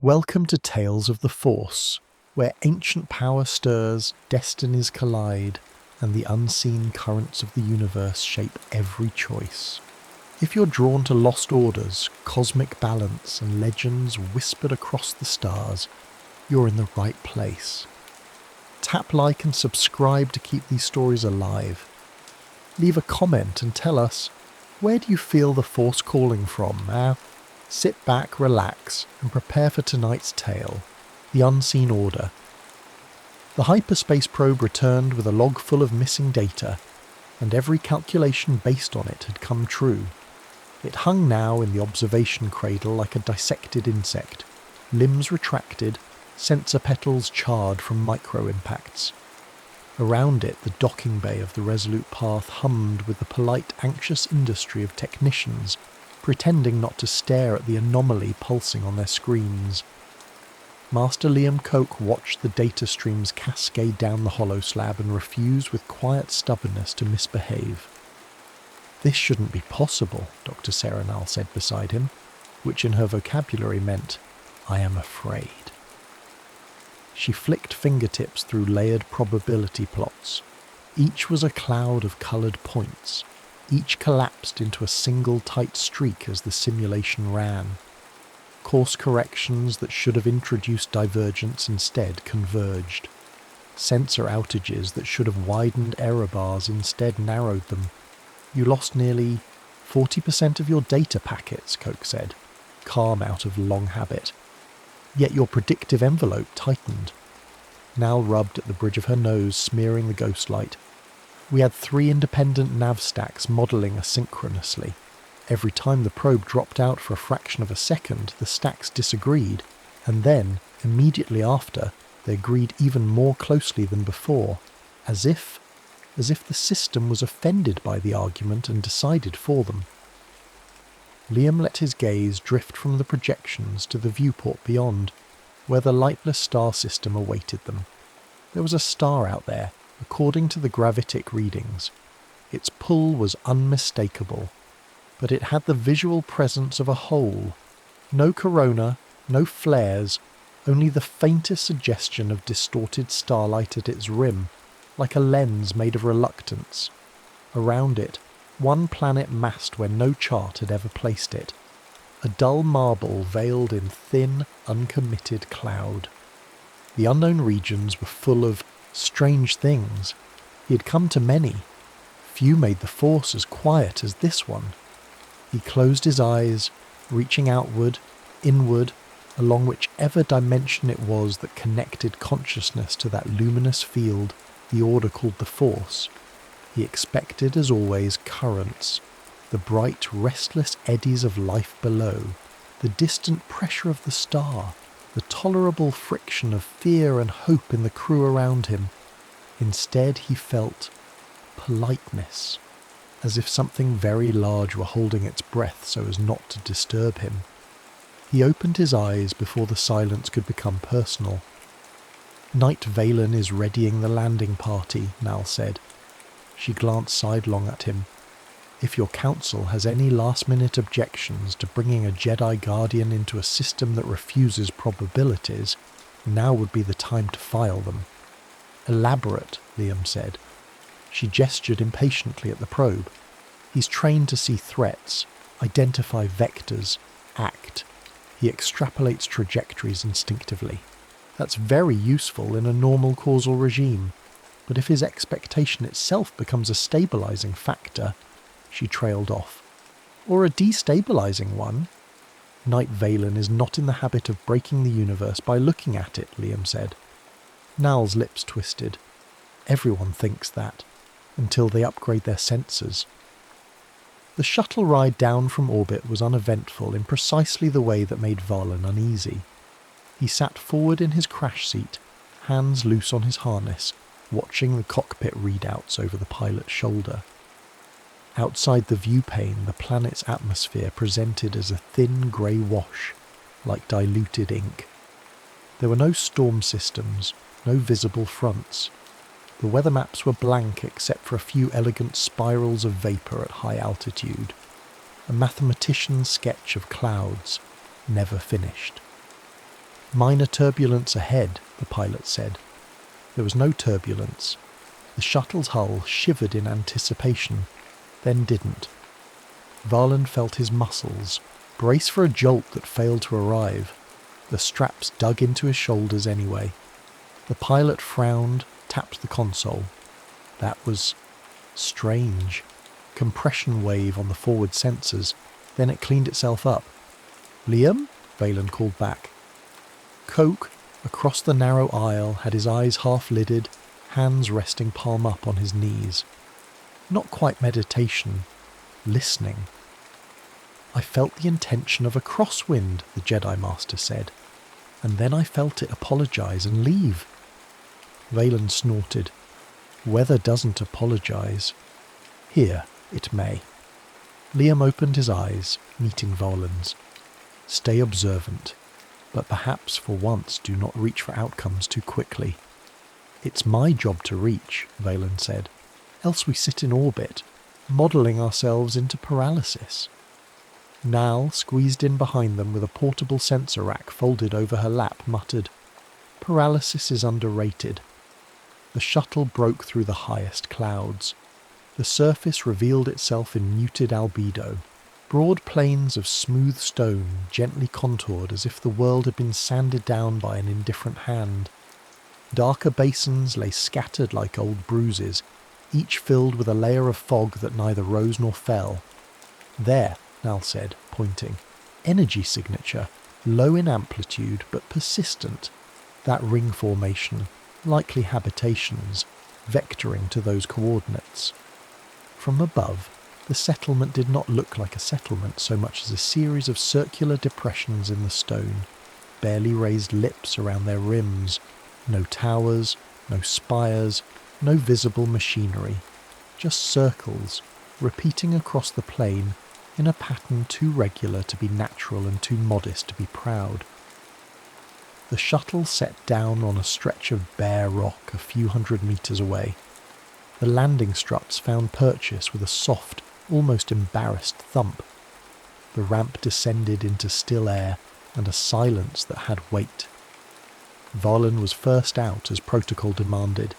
Welcome to Tales of the Force, where ancient power stirs, destinies collide, and the unseen currents of the universe shape every choice. If you're drawn to lost orders, cosmic balance, and legends whispered across the stars, you're in the right place. Tap like and subscribe to keep these stories alive. Leave a comment and tell us, where do you feel the Force calling from? Sit back, relax, and prepare for tonight's tale, The Unseen Order. The hyperspace probe returned with a log full of missing data, and every calculation based on it had come true. It hung now in the observation cradle like a dissected insect, limbs retracted, sensor petals charred from micro-impacts. Around it, the docking bay of the Resolute Path hummed with the polite, anxious industry of technicians pretending not to stare at the anomaly pulsing on their screens. Master Liam Coke watched the data streams cascade down the hollow slab and refused with quiet stubbornness to misbehave. "This shouldn't be possible," Dr. Serenal said beside him, which in her vocabulary meant, "I am afraid." She flicked fingertips through layered probability plots. Each was a cloud of coloured points. Each collapsed into a single tight streak as the simulation ran. Course corrections that should have introduced divergence instead converged. Sensor outages that should have widened error bars instead narrowed them. "You lost nearly 40% of your data packets," Coke said, calm out of long habit. "Yet your predictive envelope tightened." Nal rubbed at the bridge of her nose, smearing the ghost light. "We had 3 independent nav stacks modelling asynchronously. Every time the probe dropped out for a fraction of a second, the stacks disagreed, and then, immediately after, they agreed even more closely than before, as if the system was offended by the argument and decided for them." Liam let his gaze drift from the projections to the viewport beyond, where the lightless star system awaited them. There was a star out there, according to the gravitic readings. Its pull was unmistakable, but it had the visual presence of a hole. No corona, no flares, only the faintest suggestion of distorted starlight at its rim, like a lens made of reluctance. Around it, one planet massed where no chart had ever placed it. A dull marble veiled in thin, uncommitted cloud. The unknown regions were full of strange things. He had come to many. Few made the Force as quiet as this one. He closed his eyes, reaching outward, inward, along whichever dimension it was that connected consciousness to that luminous field the Order called the Force. He expected, as always, currents, the bright, restless eddies of life below, the distant pressure of the star, the tolerable friction of fear and hope in the crew around him. Instead, he felt politeness, as if something very large were holding its breath so as not to disturb him. He opened his eyes before the silence could become personal. "Knight Valen is readying the landing party," Nal said. She glanced sidelong at him. "If your council has any last-minute objections to bringing a Jedi Guardian into a system that refuses probabilities, now would be the time to file them." "Elaborate," Liam said. She gestured impatiently at the probe. "He's trained to see threats, identify vectors, act. He extrapolates trajectories instinctively. That's very useful in a normal causal regime. But if his expectation itself becomes a stabilizing factor..." She trailed off. "Or a destabilizing one." "Knight Valen is not in the habit of breaking the universe by looking at it," Liam said. Nal's lips twisted. "Everyone thinks that, until they upgrade their sensors." The shuttle ride down from orbit was uneventful in precisely the way that made Valen uneasy. He sat forward in his crash seat, hands loose on his harness, watching the cockpit readouts over the pilot's shoulder. Outside the viewpane, the planet's atmosphere presented as a thin grey wash, like diluted ink. There were no storm systems, no visible fronts. The weather maps were blank except for a few elegant spirals of vapour at high altitude. A mathematician's sketch of clouds, never finished. "Minor turbulence ahead," the pilot said. There was no turbulence. The shuttle's hull shivered in anticipation, then didn't. Varlin felt his muscles brace for a jolt that failed to arrive. The straps dug into his shoulders anyway. The pilot frowned, tapped the console. That was strange. Compression wave on the forward sensors, then it cleaned itself up. "Liam?" Valen called back. Coke, across the narrow aisle, had his eyes half-lidded, hands resting palm up on his knees. Not quite meditation, listening. "I felt the intention of a crosswind," the Jedi Master said, "and then I felt it apologise and leave." Valen snorted. "Weather doesn't apologise. Here, it may." Liam opened his eyes, meeting Valen's. "Stay observant, but perhaps for once do not reach for outcomes too quickly." "It's my job to reach," Valen said. "Else we sit in orbit, modelling ourselves into paralysis." Nal, squeezed in behind them with a portable sensor rack folded over her lap, muttered, "Paralysis is underrated." The shuttle broke through the highest clouds. The surface revealed itself in muted albedo, broad plains of smooth stone gently contoured as if the world had been sanded down by an indifferent hand. Darker basins lay scattered like old bruises, each filled with a layer of fog that neither rose nor fell. "There," Nal said, pointing. "Energy signature, low in amplitude but persistent. That ring formation, likely habitations, vectoring to those coordinates." From above, the settlement did not look like a settlement so much as a series of circular depressions in the stone, barely raised lips around their rims, no towers, no spires, no visible machinery, just circles, repeating across the plain in a pattern too regular to be natural and too modest to be proud. The shuttle set down on a stretch of bare rock a few hundred metres away. The landing struts found purchase with a soft, almost embarrassed thump. The ramp descended into still air and a silence that had weight. Varlin was first out as protocol demanded.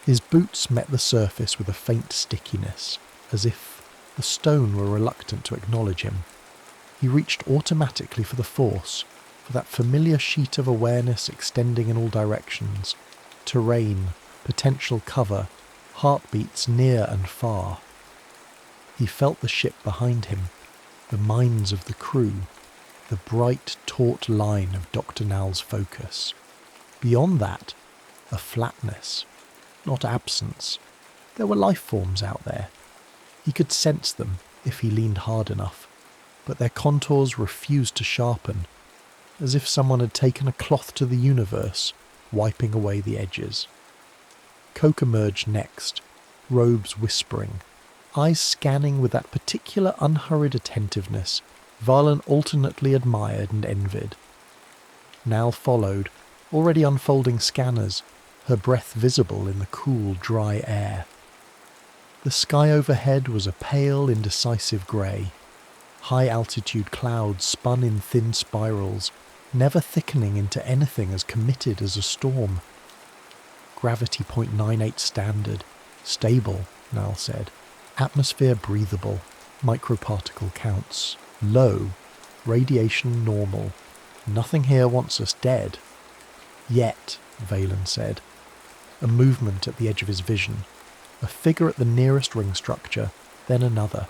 His boots met the surface with a faint stickiness, as if the stone were reluctant to acknowledge him. He reached automatically for the Force, for that familiar sheet of awareness extending in all directions. Terrain, potential cover, heartbeats near and far. He felt the ship behind him, the minds of the crew, the bright, taut line of Dr. Nal's focus. Beyond that, a flatness, not absence. There were life forms out there. He could sense them if he leaned hard enough, but their contours refused to sharpen, as if someone had taken a cloth to the universe, wiping away the edges. Coke emerged next, robes whispering, eyes scanning with that particular unhurried attentiveness Varlin alternately admired and envied. Nal followed, already unfolding scanners, her breath visible in the cool, dry air. The sky overhead was a pale, indecisive grey. High-altitude clouds spun in thin spirals, never thickening into anything as committed as a storm. Gravity 0.98 standard. Stable, Nal said. Atmosphere breathable. Microparticle counts. Low. Radiation normal. Nothing here wants us dead. Yet, Valen said. A movement at the edge of his vision. A figure at the nearest ring structure, then another.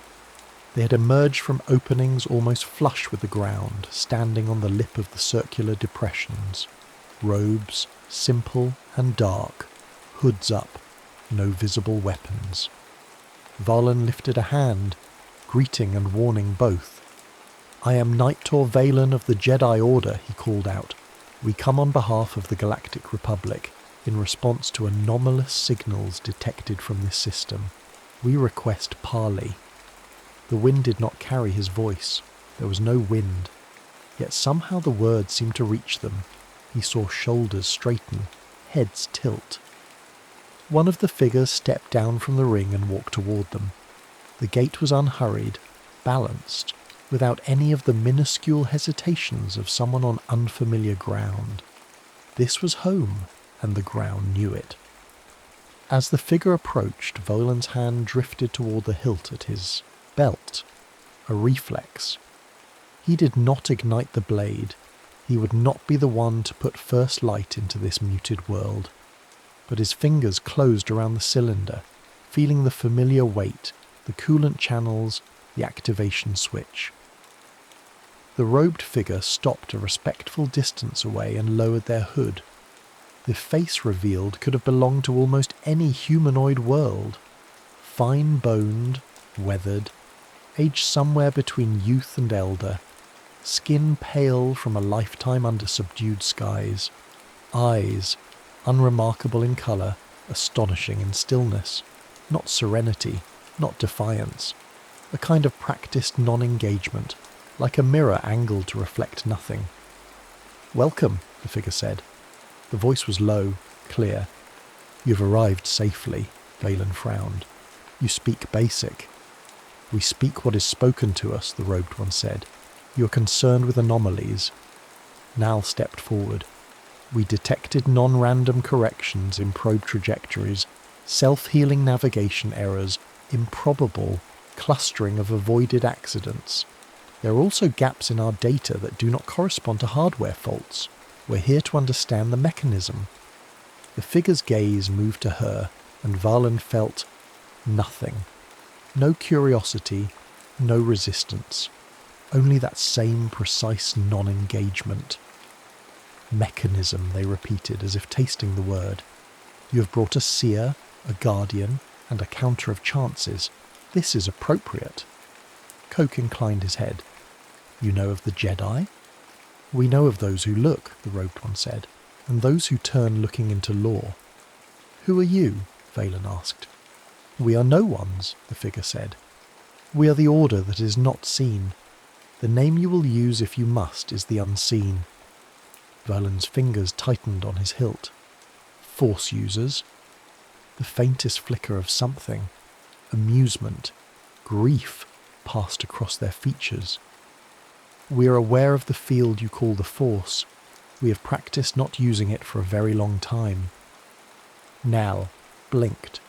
They had emerged from openings almost flush with the ground, standing on the lip of the circular depressions. Robes, simple and dark, hoods up, no visible weapons. Varlin lifted a hand, greeting and warning both. "I am Knight Tor Valen of the Jedi Order," he called out. "We come on behalf of the Galactic Republic, in response to anomalous signals detected from this system. We request parley." The wind did not carry his voice. There was no wind. Yet somehow the words seemed to reach them. He saw shoulders straighten, heads tilt. One of the figures stepped down from the ring and walked toward them. The gait was unhurried, balanced, without any of the minuscule hesitations of someone on unfamiliar ground. This was home, and the ground knew it. As the figure approached, Volan's hand drifted toward the hilt at his belt, a reflex. He did not ignite the blade. He would not be the one to put first light into this muted world. But his fingers closed around the cylinder, feeling the familiar weight, the coolant channels, the activation switch. The robed figure stopped a respectful distance away and lowered their hood. The face revealed could have belonged to almost any humanoid world. Fine-boned, weathered, aged somewhere between youth and elder, skin pale from a lifetime under subdued skies, eyes, unremarkable in colour, astonishing in stillness, not serenity, not defiance, a kind of practised non-engagement, like a mirror angled to reflect nothing. "Welcome," the figure said. The voice was low, clear. "You've arrived safely," Valan frowned. "You speak basic." "We speak what is spoken to us," the robed one said. "You're concerned with anomalies." Nal stepped forward. "We detected non-random corrections in probe trajectories, self-healing navigation errors, improbable clustering of avoided accidents. There are also gaps in our data that do not correspond to hardware faults. We're here to understand the mechanism." The figure's gaze moved to her, and Valan felt nothing. No curiosity, no resistance. Only that same precise non-engagement. "Mechanism," they repeated, as if tasting the word. "You have brought a seer, a guardian, and a counter of chances. This is appropriate." Coke inclined his head. "You know of the Jedi?" "We know of those who look," the robed one said, "and those who turn looking into lore." "Who are you?" Valan asked. "We are no ones," the figure said. "We are the order that is not seen. The name you will use if you must is the unseen." Valan's fingers tightened on his hilt. "Force users?" The faintest flicker of something, amusement, grief, passed across their features. "We are aware of the field you call the Force. We have practiced not using it for a very long time." Nal blinked.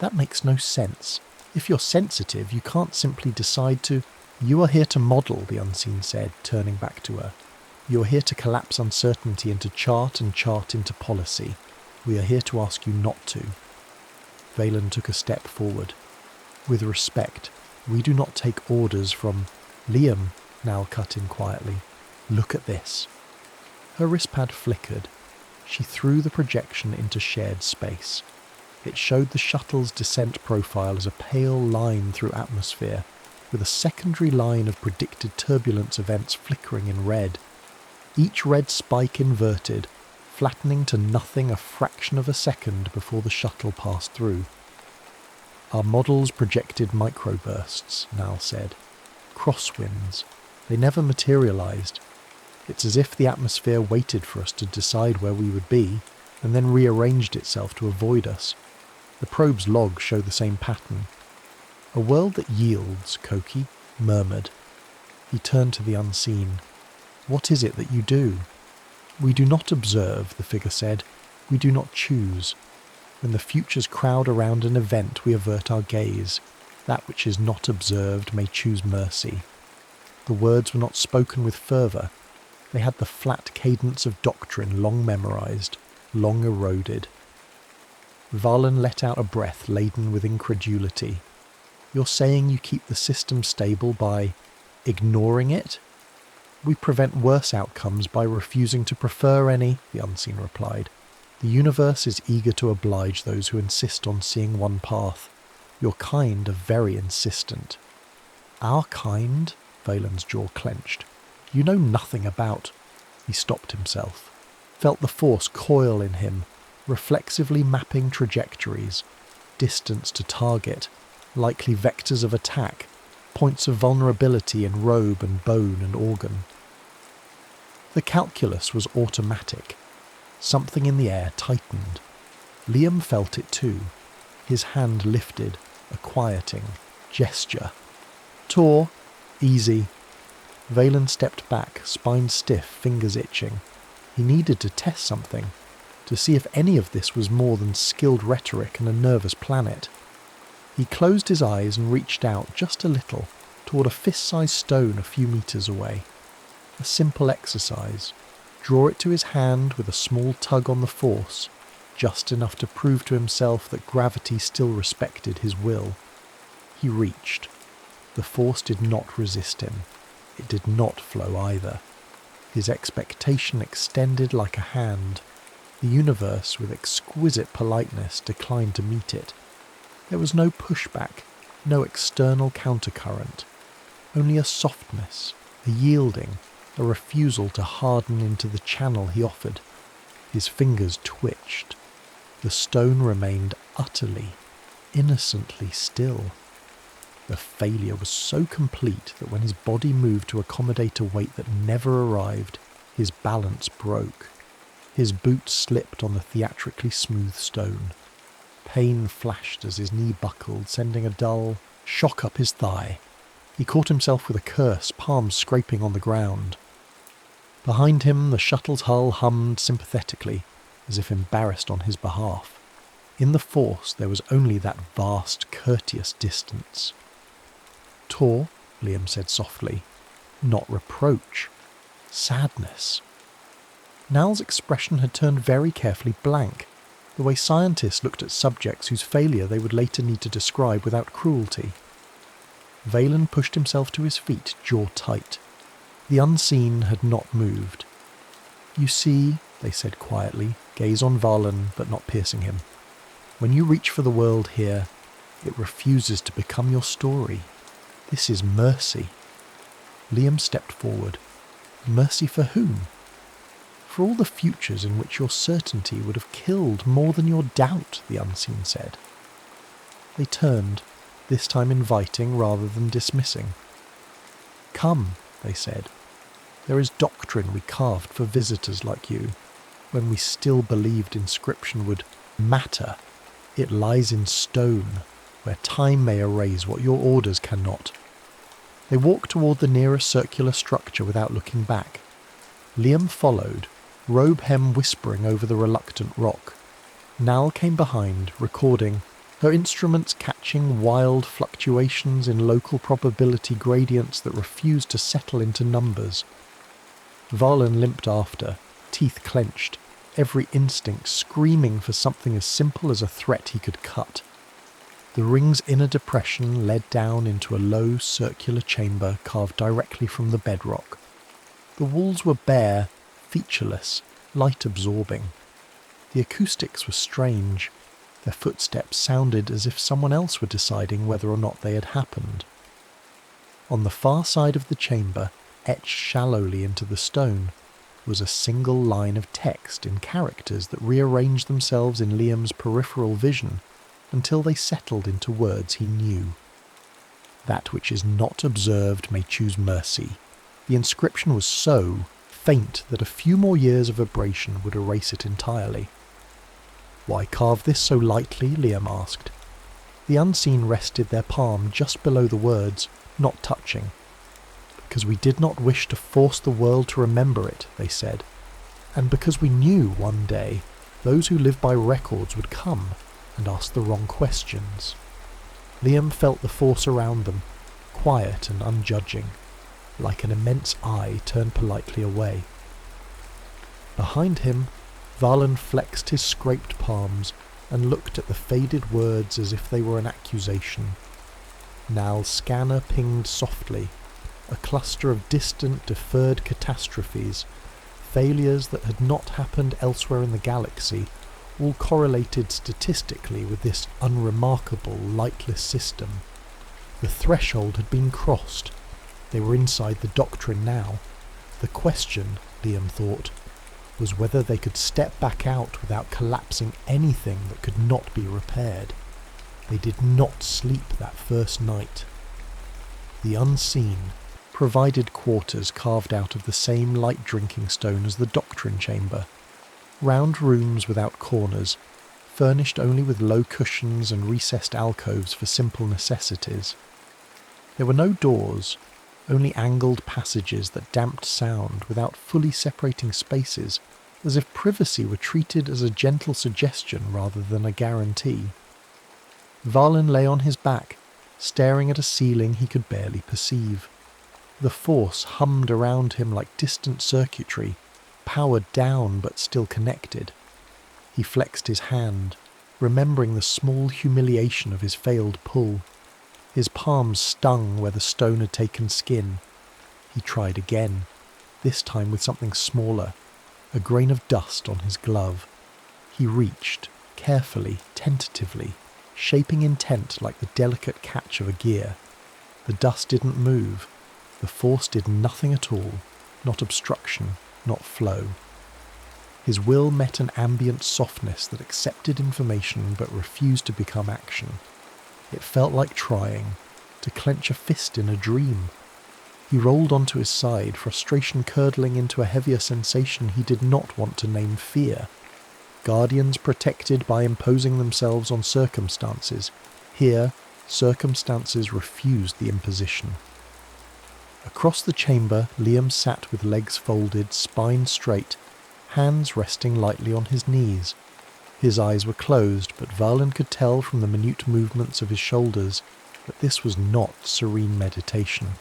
"That makes no sense. If you're sensitive, you can't simply decide to—" "You are here to model," the unseen said, turning back to her. "You are here to collapse uncertainty into chart and chart into policy. We are here to ask you not to." Valan took a step forward. "With respect, we do not take orders from—" "Liam," Nal cut in quietly. "Look at this." Her wristpad flickered. She threw the projection into shared space. It showed the shuttle's descent profile as a pale line through atmosphere, with a secondary line of predicted turbulence events flickering in red. Each red spike inverted, flattening to nothing a fraction of a second before the shuttle passed through. "Our models projected microbursts," Nal said. "Crosswinds. They never materialized. It's as if the atmosphere waited for us to decide where we would be, and then rearranged itself to avoid us. The probe's logs show the same pattern." "A world that yields," Koki murmured. He turned to the unseen. "What is it that you do?" "We do not observe," the figure said. "We do not choose. When the futures crowd around an event, we avert our gaze. That which is not observed may choose mercy." The words were not spoken with fervour. They had the flat cadence of doctrine long memorized, long eroded. Valan let out a breath laden with incredulity. "You're saying you keep the system stable by ignoring it?" "We prevent worse outcomes by refusing to prefer any," the unseen replied. "The universe is eager to oblige those who insist on seeing one path. Your kind are very insistent." "Our kind?" Valan's jaw clenched. "You know nothing about—" He stopped himself, felt the force coil in him, reflexively mapping trajectories, distance to target, likely vectors of attack, points of vulnerability in robe and bone and organ. The calculus was automatic. Something in the air tightened. Liam felt it too. His hand lifted, a quieting gesture. "Tor, easy," Valen stepped back, spine stiff, fingers itching. He needed to test something, to see if any of this was more than skilled rhetoric and a nervous planet. He closed his eyes and reached out just a little toward a fist-sized stone a few meters away. A simple exercise. Draw it to his hand with a small tug on the force, just enough to prove to himself that gravity still respected his will. He reached. The force did not resist him. It did not flow either. His expectation extended like a hand. The universe, with exquisite politeness, declined to meet it. There was no pushback, no external countercurrent, only a softness, a yielding, a refusal to harden into the channel he offered. His fingers twitched. The stone remained utterly, innocently still. The failure was so complete that when his body moved to accommodate a weight that never arrived, his balance broke. His boot slipped on the theatrically smooth stone. Pain flashed as his knee buckled, sending a dull shock up his thigh. He caught himself with a curse, palms scraping on the ground. Behind him, the shuttle's hull hummed sympathetically, as if embarrassed on his behalf. In the force, there was only that vast, courteous distance. "Tor," Liam said softly, "not reproach. Sadness." Nal's expression had turned very carefully blank, the way scientists looked at subjects whose failure they would later need to describe without cruelty. Valen pushed himself to his feet, jaw tight. The unseen had not moved. "You see," they said quietly, gaze on Valen but not piercing him. "When you reach for the world here, it refuses to become your story. This is mercy." Liam stepped forward. "Mercy for whom?" "For all the futures in which your certainty would have killed more than your doubt," the unseen said. They turned, this time inviting rather than dismissing. "Come," they said. "There is doctrine we carved for visitors like you, when we still believed inscription would matter. It lies in stone, where time may erase what your orders cannot." They walked toward the nearest circular structure without looking back. Liam followed, robe hem whispering over the reluctant rock. Nal came behind, recording, her instruments catching wild fluctuations in local probability gradients that refused to settle into numbers. Valen limped after, teeth clenched, every instinct screaming for something as simple as a threat he could cut. The ring's inner depression led down into a low circular chamber carved directly from the bedrock. The walls were bare, featureless, light-absorbing. The acoustics were strange. Their footsteps sounded as if someone else were deciding whether or not they had happened. On the far side of the chamber, etched shallowly into the stone, was a single line of text in characters that rearranged themselves in Liam's peripheral vision until they settled into words he knew. "That which is not observed may choose mercy." The inscription was so faint that a few more years of abrasion would erase it entirely. "Why carve this so lightly?" Liam asked. The unseen rested their palm just below the words, not touching. "Because we did not wish to force the world to remember it," they said, "and because we knew one day those who live by records would come and ask the wrong questions." Liam felt the force around them, quiet and unjudging, like an immense eye turned politely away. Behind him, Valen flexed his scraped palms and looked at the faded words as if they were an accusation. Nal's scanner pinged softly, a cluster of distant, deferred catastrophes, failures that had not happened elsewhere in the galaxy, all correlated statistically with this unremarkable, lightless system. The threshold had been crossed. They were inside the doctrine now. The question, Liam thought, was whether they could step back out without collapsing anything that could not be repaired. They did not sleep that first night. The unseen provided quarters carved out of the same light drinking stone as the doctrine chamber. Round rooms without corners, furnished only with low cushions and recessed alcoves for simple necessities. There were no doors, only angled passages that damped sound without fully separating spaces, as if privacy were treated as a gentle suggestion rather than a guarantee. Valen lay on his back, staring at a ceiling he could barely perceive. The force hummed around him like distant circuitry, powered down but still connected. He flexed his hand, remembering the small humiliation of his failed pull. His palms stung where the stone had taken skin. He tried again, this time with something smaller, a grain of dust on his glove. He reached, carefully, tentatively, shaping intent like the delicate catch of a gear. The dust didn't move. The force did nothing at all, not obstruction, not flow. His will met an ambient softness that accepted information but refused to become action. It felt like trying, to clench a fist in a dream. He rolled onto his side, frustration curdling into a heavier sensation he did not want to name fear. Guardians protected by imposing themselves on circumstances. Here, circumstances refused the imposition. Across the chamber, Liam sat with legs folded, spine straight, hands resting lightly on his knees. His eyes were closed, but Valen could tell from the minute movements of his shoulders that this was not serene meditation.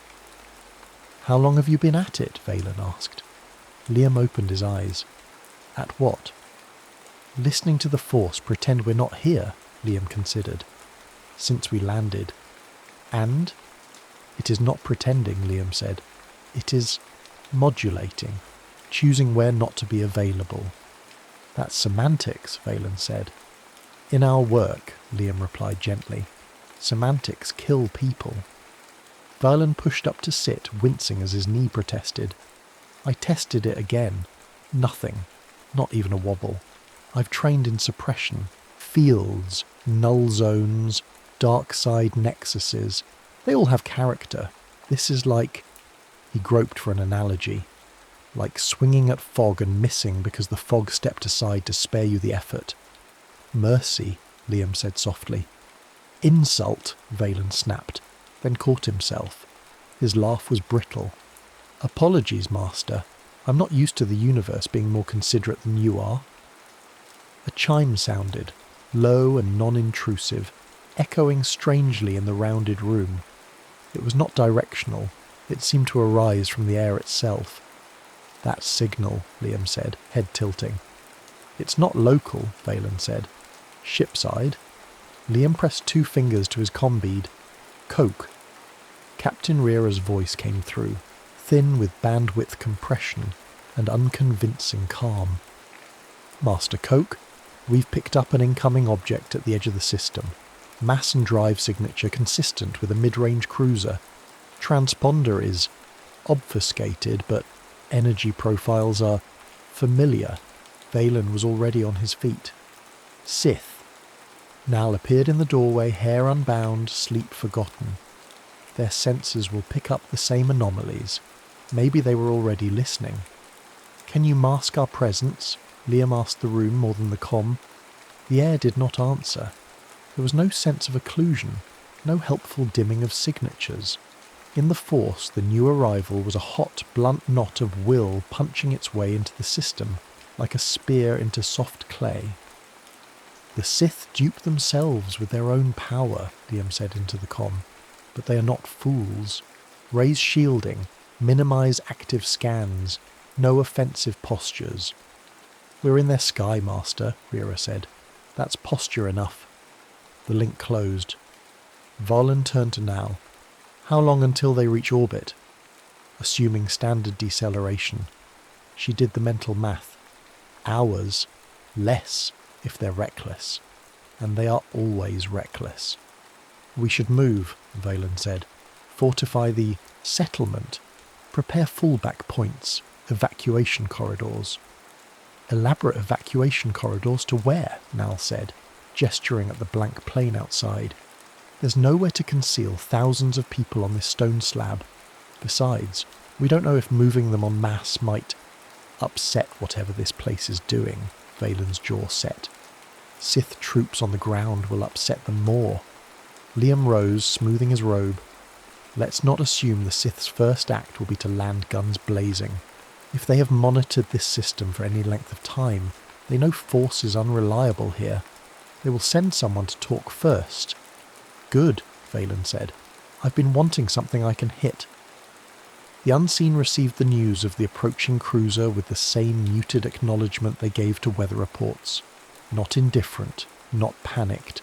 "How long have you been at it?" Valen asked. Liam opened his eyes. "At what?" "Listening to the Force pretend we're not here," Liam considered. "Since we landed." "And?" "It is not pretending," Liam said. "It is modulating, choosing where not to be available." "That's semantics," Valen said. "In our work," Liam replied gently, "semantics kill people." Valen pushed up to sit, wincing as his knee protested. "I tested it again. Nothing. Not even a wobble. I've trained in suppression. Fields, null zones, dark side nexuses. They all have character. This is like..." He groped for an analogy. "Like swinging at fog and missing because the fog stepped aside to spare you the effort." "Mercy," Liam said softly. "Insult," Valen snapped, then caught himself. His laugh was brittle. "Apologies, Master. I'm not used to the universe being more considerate than you are." A chime sounded, low and non-intrusive, echoing strangely in the rounded room. It was not directional. It seemed to arise from the air itself. "That's signal," Liam said, head tilting. "It's not local," Valen said. "Shipside?" Liam pressed 2 fingers to his comm bead. "Coke." Captain Rira's voice came through, thin with bandwidth compression and unconvincing calm. "Master Coke, we've picked up an incoming object at the edge of the system. Mass and drive signature consistent with a mid-range cruiser. Transponder is obfuscated, but energy profiles are familiar." Valen was already on his feet. "Sith." Nal appeared in the doorway, hair unbound, sleep forgotten. "Their sensors will pick up the same anomalies. Maybe they were already listening." "Can you mask our presence?" Liam asked the room more than the comm. The air did not answer. There was no sense of occlusion, no helpful dimming of signatures. In the Force, the new arrival was a hot, blunt knot of will punching its way into the system, like a spear into soft clay. "The Sith dupe themselves with their own power," Liam said into the comm. "But they are not fools. Raise shielding, minimize active scans, no offensive postures." "We're in their sky, Master," Rira said. "That's posture enough." The link closed. Valen turned to Nal. "How long until they reach orbit?" "Assuming standard deceleration." She did the mental math. "Hours. Less, if they're reckless. And they are always reckless." "We should move," Valen said. "Fortify the settlement. Prepare fallback points, evacuation corridors." "Elaborate evacuation corridors to where?" Nal said, gesturing at the blank plain outside. "There's nowhere to conceal thousands of people on this stone slab. Besides, we don't know if moving them en masse might upset whatever this place is doing." Valen's jaw set. "Sith troops on the ground will upset them more." Liam rose, smoothing his robe. Let's not assume the Sith's first act will be to land guns blazing. If they have monitored this system for any length of time, they know force is unreliable here. They will send someone to talk first. Good, Valen said. I've been wanting something I can hit. The Unseen received the news of the approaching cruiser with the same muted acknowledgement they gave to weather reports. Not indifferent, not panicked.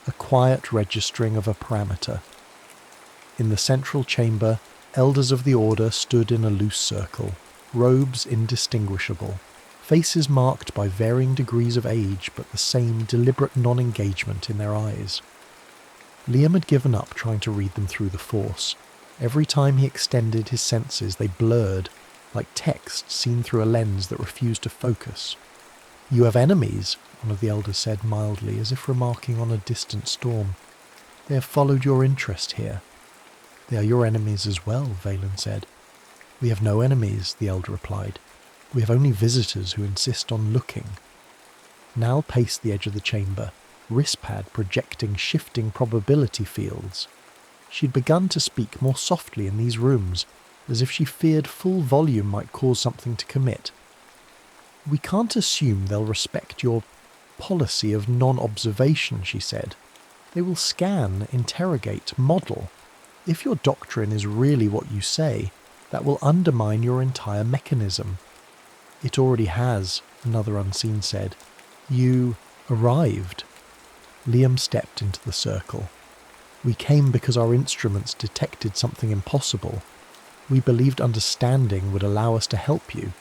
A quiet registering of a parameter. In the central chamber, elders of the Order stood in a loose circle, robes indistinguishable, faces marked by varying degrees of age but the same deliberate non-engagement in their eyes. Liam had given up trying to read them through the Force. Every time he extended his senses, they blurred, like text seen through a lens that refused to focus. "You have enemies," one of the elders said mildly, as if remarking on a distant storm. "They have followed your interest here." "They are your enemies as well," Valen said. "We have no enemies," the elder replied. "We have only visitors who insist on looking." Nal paced the edge of the chamber, wristpad projecting shifting probability fields. She'd begun to speak more softly in these rooms, as if she feared full volume might cause something to commit. "We can't assume they'll respect your policy of non-observation," she said. "They will scan, interrogate, model. If your doctrine is really what you say, that will undermine your entire mechanism." "It already has," another Unseen said. "You arrived." Liam stepped into the circle. "We came because our instruments detected something impossible. We believed understanding would allow us to help you.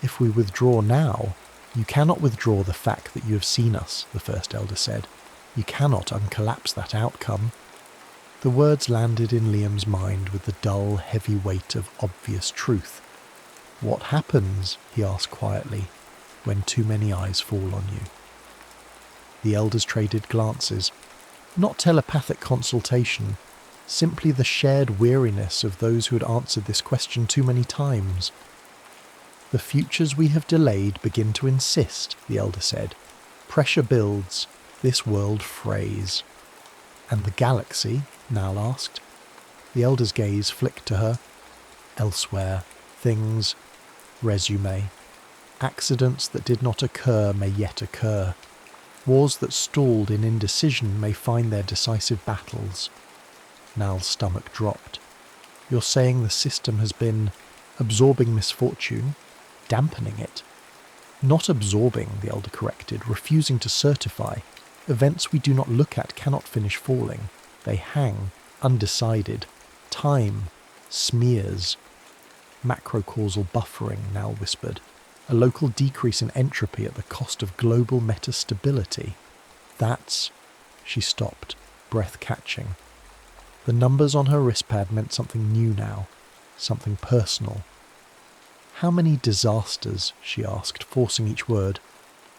If we withdraw now, you cannot withdraw the fact that you have seen us," the First Elder said. "You cannot uncollapse that outcome." The words landed in Liam's mind with the dull, heavy weight of obvious truth. "What happens," he asked quietly, "when too many eyes fall on you?" The elders traded glances. Not telepathic consultation, simply the shared weariness of those who had answered this question too many times. "The futures we have delayed begin to insist," the elder said. "Pressure builds, this world frays." "And the galaxy?" Nal asked. The elder's gaze flicked to her. "Elsewhere, things, resume. Accidents that did not occur may yet occur. Wars that stalled in indecision may find their decisive battles." Nal's stomach dropped. "You're saying the system has been absorbing misfortune, dampening it?" "Not absorbing," the elder corrected, "refusing to certify. Events we do not look at cannot finish falling. They hang, undecided. Time, smears." "Macrocausal buffering," Nal whispered. "A local decrease in entropy at the cost of global metastability. That's..." She stopped, breath catching. The numbers on her wristpad meant something new now, something personal. "How many disasters," she asked, forcing each word,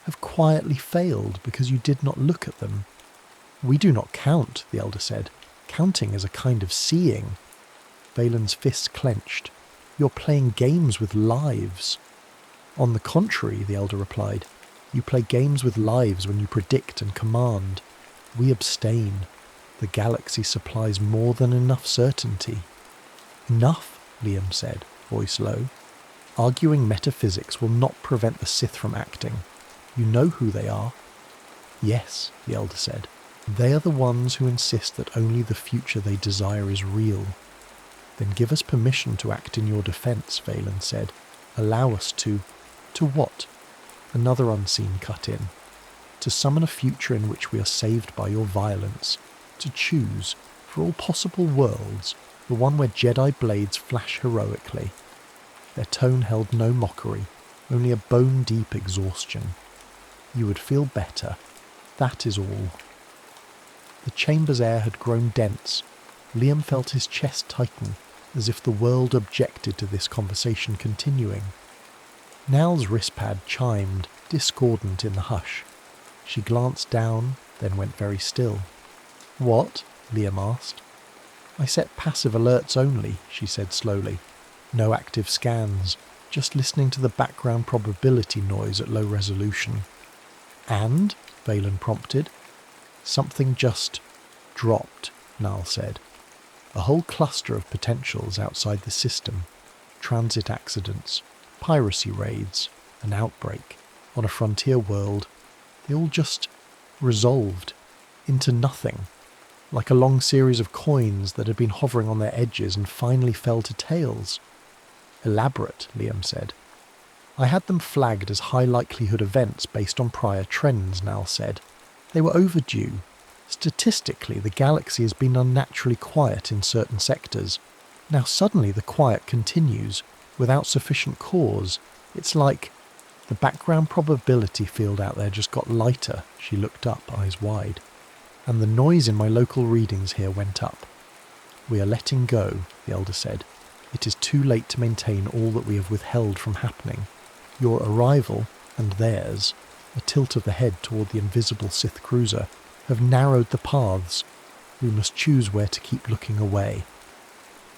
"have quietly failed because you did not look at them?" "We do not count," the elder said. "Counting is a kind of seeing." Valen's fists clenched. "You're playing games with lives." "On the contrary," the elder replied, "you play games with lives when you predict and command. We abstain. The galaxy supplies more than enough certainty." "Enough," Liam said, voice low. "Arguing metaphysics will not prevent the Sith from acting. You know who they are." "Yes," the elder said. "They are the ones who insist that only the future they desire is real." "Then give us permission to act in your defense," Valen said. "Allow us to..." "To what?" Another Unseen cut in. "To summon a future in which we are saved by your violence. To choose, for all possible worlds, the one where Jedi blades flash heroically." Their tone held no mockery, only a bone-deep exhaustion. "You would feel better. That is all." The chamber's air had grown dense. Liam felt his chest tighten, as if the world objected to this conversation continuing. Nal's wristpad chimed, discordant in the hush. She glanced down, then went very still. "What?" Liam asked. "I set passive alerts only," she said slowly. "No active scans, just listening to the background probability noise at low resolution." "And?" Valen prompted. "Something just dropped," Nal said. A whole cluster of potentials outside the system. Transit accidents, piracy raids, an outbreak on a frontier world. They all just resolved into nothing, like a long series of coins that had been hovering on their edges and finally fell to tails. Elaborate, Liam said. I had them flagged as high likelihood events based on prior trends, Nal said. They were overdue. Statistically, the galaxy has been unnaturally quiet in certain sectors. Now suddenly the quiet continues, without sufficient cause. It's like the background probability field out there just got lighter. She looked up, eyes wide. And the noise in my local readings here went up. We are letting go, the Elder said. It is too late to maintain all that we have withheld from happening. Your arrival, and theirs, a tilt of the head toward the invisible Sith cruiser, have narrowed the paths. We must choose where to keep looking away.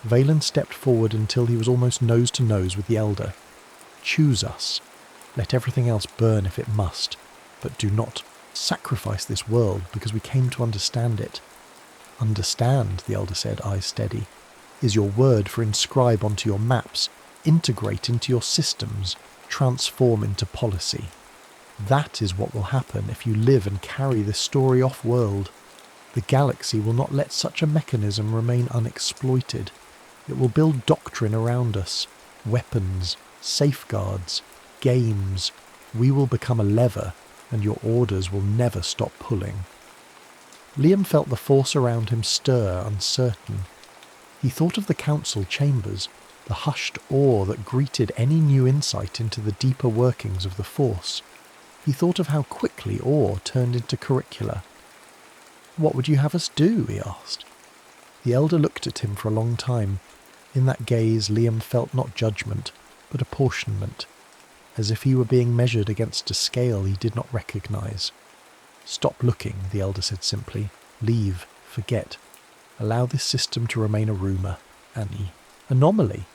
Valen stepped forward until he was almost nose to nose with the Elder. Choose us. Let everything else burn if it must, but do not sacrifice this world because we came to understand it. Understand, the Elder said, eyes steady, is your word for inscribe onto your maps, integrate into your systems, transform into policy. That is what will happen if you live and carry this story off-world. The galaxy will not let such a mechanism remain unexploited. It will build doctrine around us, weapons, safeguards, games. We will become a lever, and your orders will never stop pulling. Liam felt the force around him stir, uncertain. He thought of the council chambers, the hushed awe that greeted any new insight into the deeper workings of the force. He thought of how quickly awe turned into curricula. What would you have us do? He asked. The Elder looked at him for a long time. In that gaze Liam felt not judgment, but apportionment, as if he were being measured against a scale he did not recognize. Stop looking, the Elder said simply. Leave, forget. Allow this system to remain a rumour, an anomaly.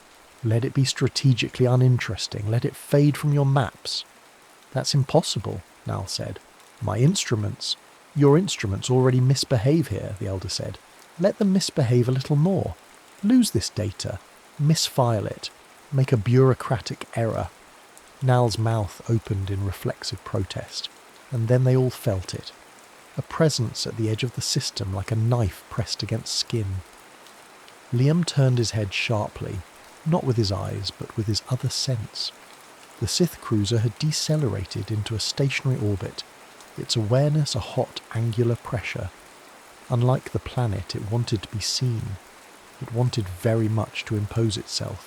Let it be strategically uninteresting. Let it fade from your maps. That's impossible, Nal said. Your instruments already misbehave here, the Elder said. Let them misbehave a little more. Lose this data. Misfile it. Make a bureaucratic error. Nal's mouth opened in reflexive protest, and then they all felt it. A presence at the edge of the system like a knife pressed against skin. Liam turned his head sharply, not with his eyes, but with his other sense. The Sith cruiser had decelerated into a stationary orbit, its awareness a hot, angular pressure. Unlike the planet, it wanted to be seen. It wanted very much to impose itself.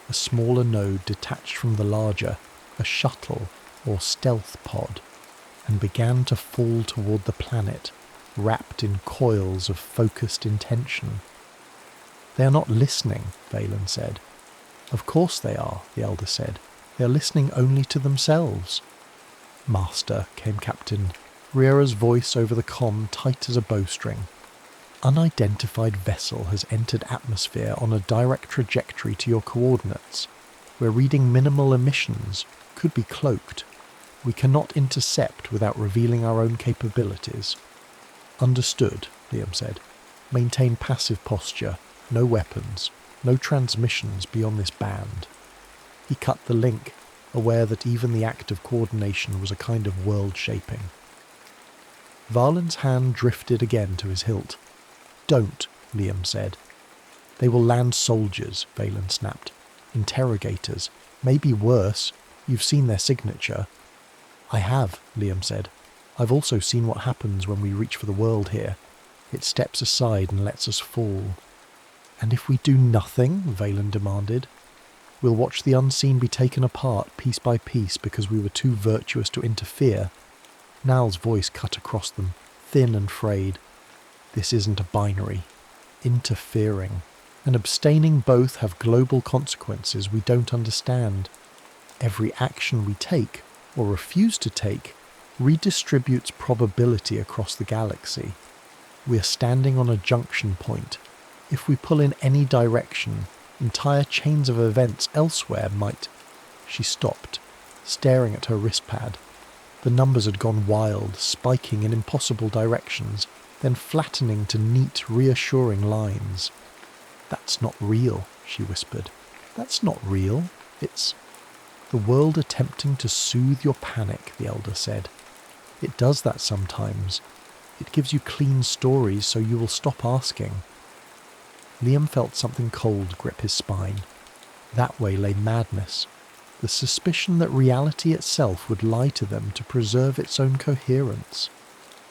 A smaller node detached from the larger, a shuttle or stealth pod, and began to fall toward the planet, wrapped in coils of focused intention. They are not listening, Valen said. Of course they are, the Elder said. They are listening only to themselves. Master, came Captain Riera's voice over the comm, tight as a bowstring. Unidentified vessel has entered atmosphere on a direct trajectory to your coordinates. We're reading minimal emissions, could be cloaked. We cannot intercept without revealing our own capabilities. Understood, Liam said. Maintain passive posture, no weapons, no transmissions beyond this band. He cut the link, aware that even the act of coordination was a kind of world-shaping. Valen's hand drifted again to his hilt. Don't, Liam said. They will land soldiers, Valen snapped. Interrogators. Maybe worse. You've seen their signature. I have, Liam said. I've also seen what happens when we reach for the world here. It steps aside and lets us fall. And if we do nothing, Valen demanded, we'll watch the unseen be taken apart piece by piece because we were too virtuous to interfere. Nal's voice cut across them, thin and frayed. This isn't a binary. Interfering. And abstaining both have global consequences we don't understand. Every action we take, or refuse to take, redistributes probability across the galaxy. We are standing on a junction point. If we pull in any direction, entire chains of events elsewhere might... She stopped, staring at her wristpad. The numbers had gone wild, spiking in impossible directions, then flattening to neat, reassuring lines. "That's not real," she whispered. "That's not real. It's the world attempting to soothe your panic," the Elder said. "It does that sometimes. It gives you clean stories so you will stop asking." Liam felt something cold grip his spine. That way lay madness, the suspicion that reality itself would lie to them to preserve its own coherence.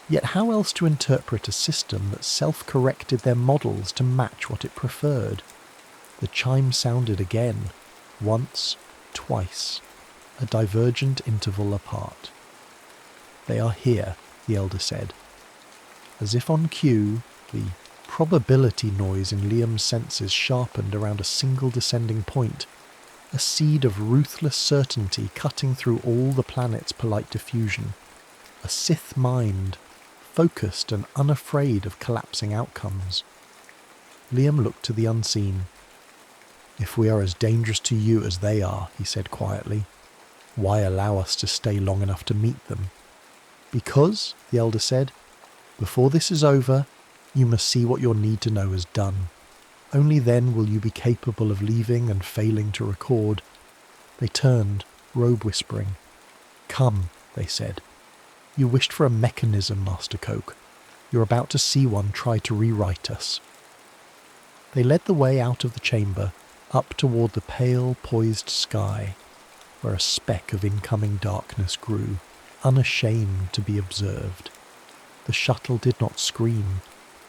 Yet how else to interpret a system that self-corrected their models to match what it preferred? The chime sounded again, once, twice, a divergent interval apart. "They are here," the Elder said. As if on cue, the probability noise in Liam's senses sharpened around a single descending point, a seed of ruthless certainty cutting through all the planet's polite diffusion. A Sith mind, focused and unafraid of collapsing outcomes. Liam looked to the unseen. "If we are as dangerous to you as they are," he said quietly, "why allow us to stay long enough to meet them?" "Because," the Elder said, "before this is over, you must see what your need to know is done. Only then will you be capable of leaving and failing to record." They turned, robe whispering. "Come," they said. "You wished for a mechanism, Master Coke. You're about to see one try to rewrite us." They led the way out of the chamber, up toward the pale, poised sky, where a speck of incoming darkness grew, unashamed to be observed. The shuttle did not scream.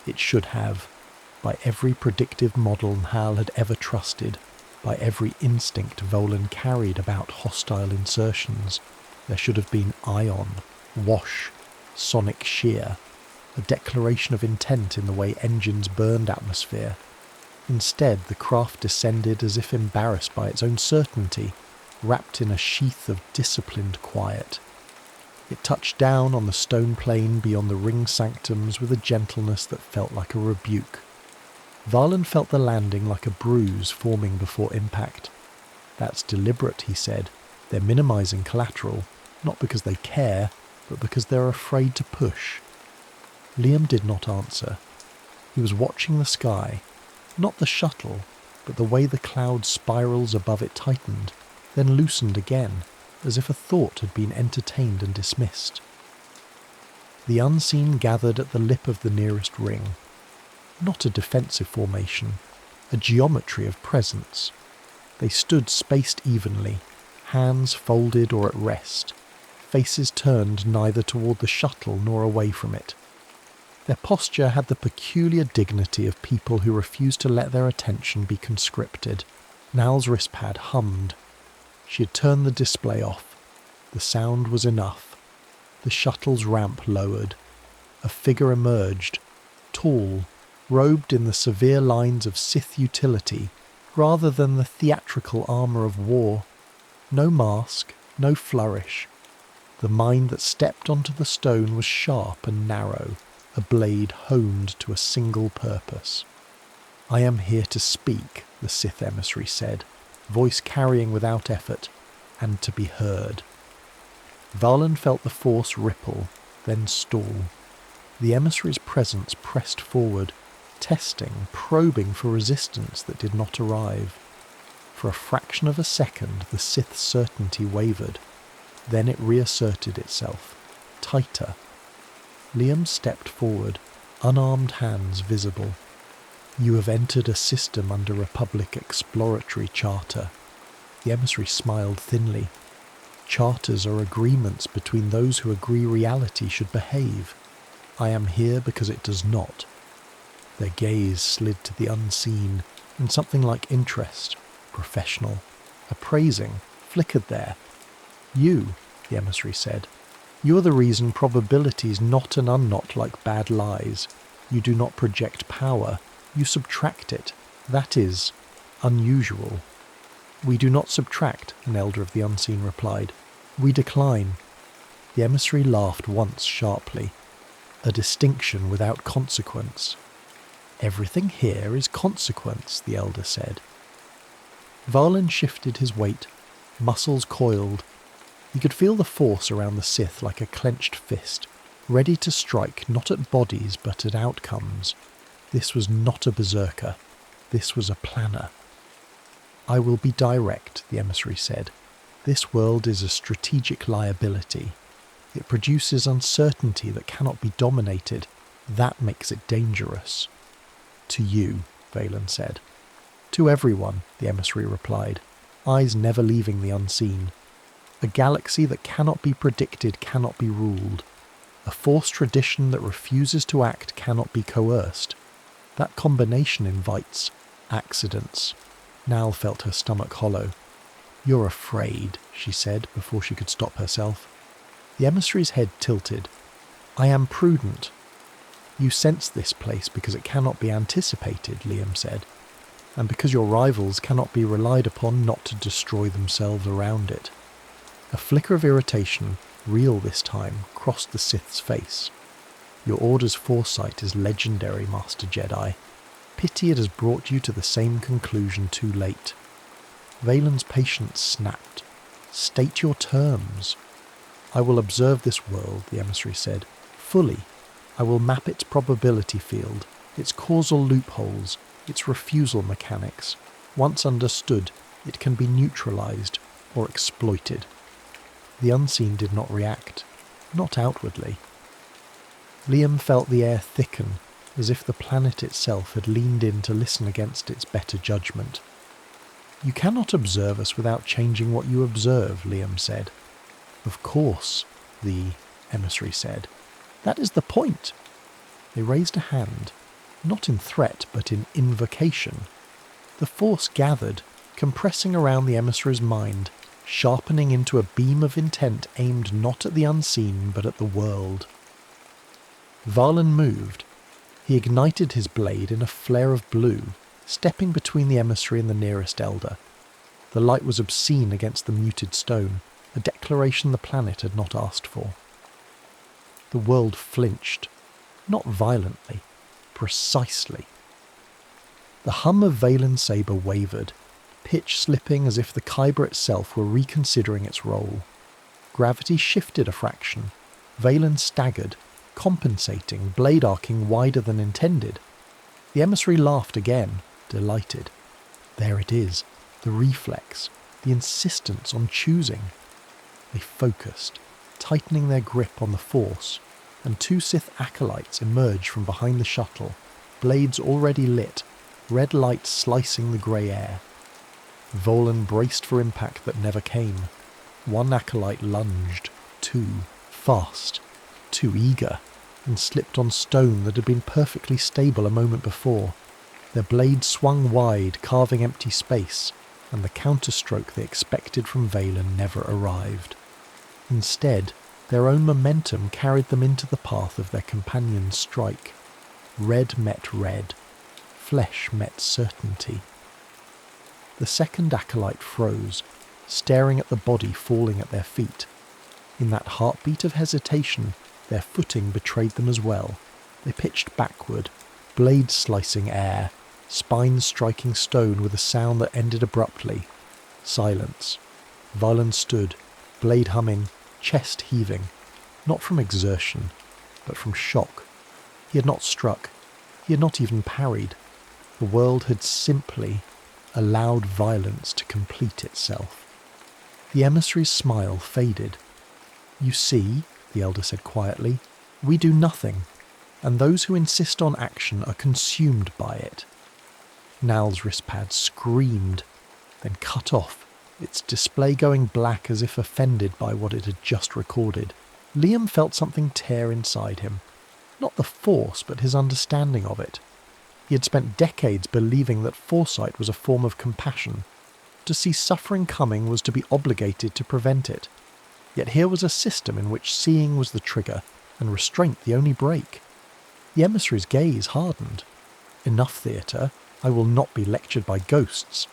It should have. By every predictive model Hal had ever trusted, by every instinct Volan carried about hostile insertions, there should have been ion, wash, sonic shear, a declaration of intent in the way engines burned atmosphere. Instead, the craft descended as if embarrassed by its own certainty, wrapped in a sheath of disciplined quiet. It touched down on the stone plain beyond the ring sanctums with a gentleness that felt like a rebuke. Varlan felt the landing like a bruise forming before impact. "That's deliberate," he said. "They're minimizing collateral, not because they care, but because they're afraid to push." Liam did not answer. He was watching the sky, not the shuttle, but the way the cloud spirals above it tightened, then loosened again, as if a thought had been entertained and dismissed. The unseen gathered at the lip of the nearest ring. Not a defensive formation, a geometry of presence. They stood spaced evenly, hands folded or at rest, faces turned neither toward the shuttle nor away from it. Their posture had the peculiar dignity of people who refuse to let their attention be conscripted. Nal's wristpad hummed. She had turned the display off. The sound was enough. The shuttle's ramp lowered. A figure emerged, tall, robed in the severe lines of Sith utility, rather than the theatrical armour of war. No mask, no flourish. The mind that stepped onto the stone was sharp and narrow, a blade honed to a single purpose. "I am here to speak," the Sith emissary said, voice carrying without effort, "and to be heard." Varlan felt the force ripple, then stall. The emissary's presence pressed forward, testing, probing for resistance that did not arrive. For a fraction of a second the Sith's certainty wavered. Then it reasserted itself, tighter. Liam stepped forward, unarmed hands visible. "You have entered a system under Republic Exploratory Charter." The emissary smiled thinly. "Charters are agreements between those who agree reality should behave. I am here because it does not." Their gaze slid to the unseen, and something like interest, professional, appraising, flickered there. "You," the emissary said. "You are the reason probabilities knot and unknot like bad lies. You do not project power, you subtract it. That is unusual." "We do not subtract," an elder of the unseen replied. "We decline." The emissary laughed once sharply. "A distinction without consequence." "Everything here is consequence," the elder said. Varlan shifted his weight, muscles coiled. He could feel the force around the Sith like a clenched fist, ready to strike not at bodies but at outcomes. This was not a berserker. This was a planner. "I will be direct," the emissary said. "This world is a strategic liability. It produces uncertainty that cannot be dominated. That makes it dangerous." "To you," Valen said. "To everyone," the emissary replied, eyes never leaving the unseen. "A galaxy that cannot be predicted cannot be ruled. A force tradition that refuses to act cannot be coerced. That combination invites accidents." Nal felt her stomach hollow. "You're afraid," she said before she could stop herself. The emissary's head tilted. "I am prudent." "You sense this place because it cannot be anticipated," Liam said, "and because your rivals cannot be relied upon not to destroy themselves around it." A flicker of irritation, real this time, crossed the Sith's face. "Your order's foresight is legendary, Master Jedi. Pity it has brought you to the same conclusion too late." Valen's patience snapped. "State your terms." "I will observe this world," the emissary said, "fully. I will map its probability field, its causal loopholes, its refusal mechanics. Once understood, it can be neutralized or exploited." The unseen did not react, not outwardly. Liam felt the air thicken, as if the planet itself had leaned in to listen against its better judgment. "You cannot observe us without changing what you observe," Liam said. "Of course," the emissary said. "That is the point." They raised a hand, not in threat but in invocation. The force gathered, compressing around the emissary's mind, sharpening into a beam of intent aimed not at the unseen but at the world. Valen moved. He ignited his blade in a flare of blue, stepping between the emissary and the nearest elder. The light was obscene against the muted stone, a declaration the planet had not asked for. The world flinched, not violently, precisely. The hum of Valen's sabre wavered, pitch slipping as if the Kyber itself were reconsidering its role. Gravity shifted a fraction. Valen staggered, compensating, blade arcing wider than intended. The emissary laughed again, delighted. There it is, the reflex, the insistence on choosing. They focused, tightening their grip on the force, and two Sith acolytes emerged from behind the shuttle, blades already lit, red light slicing the grey air. Volan braced for impact that never came. One acolyte lunged, two, fast, too eager, and slipped on stone that had been perfectly stable a moment before. Their blades swung wide, carving empty space, and the counterstroke they expected from Valen never arrived. Instead, their own momentum carried them into the path of their companion's strike. Red met red. Flesh met certainty. The second acolyte froze, staring at the body falling at their feet. In that heartbeat of hesitation, their footing betrayed them as well. They pitched backward, blades slicing air, spines striking stone with a sound that ended abruptly. Silence. Valen stood, blade humming, chest heaving, not from exertion, but from shock. He had not struck. He had not even parried. The world had simply allowed violence to complete itself. The emissary's smile faded. "You see," the elder said quietly, "we do nothing, and those who insist on action are consumed by it." Nal's wristpad screamed, then cut off, its display going black as if offended by what it had just recorded. Liam felt something tear inside him. Not the force, but his understanding of it. He had spent decades believing that foresight was a form of compassion. To see suffering coming was to be obligated to prevent it. Yet here was a system in which seeing was the trigger, and restraint the only break. The emissary's gaze hardened. Enough theatre. I will not be lectured by ghosts.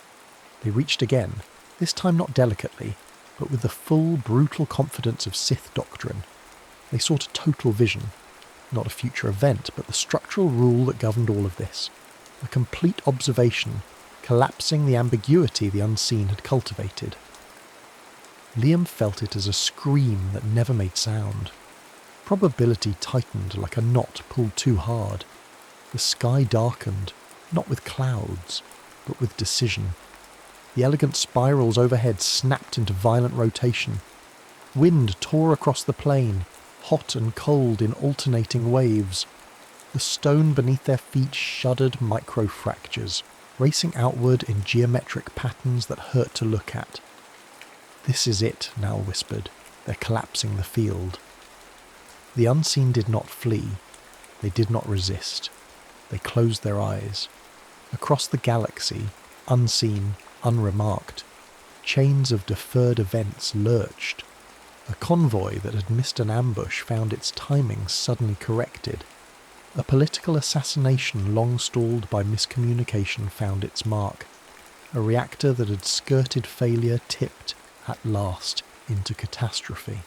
They reached again, this time not delicately, but with the full, brutal confidence of Sith doctrine. They sought a total vision. Not a future event, but the structural rule that governed all of this. A complete observation, collapsing the ambiguity the unseen had cultivated. Liam felt it as a scream that never made sound. Probability tightened like a knot pulled too hard. The sky darkened. not with clouds, but with decision. The elegant spirals overhead snapped into violent rotation. Wind tore across the plain, hot and cold in alternating waves. The stone beneath their feet shuddered microfractures, racing outward in geometric patterns that hurt to look at. "This is it," Nal whispered. "They're collapsing the field." The unseen did not flee. They did not resist. They closed their eyes. Across the galaxy, unseen, unremarked, chains of deferred events lurched. A convoy that had missed an ambush found its timing suddenly corrected. A political assassination long stalled by miscommunication found its mark. A reactor that had skirted failure tipped, at last, into catastrophe.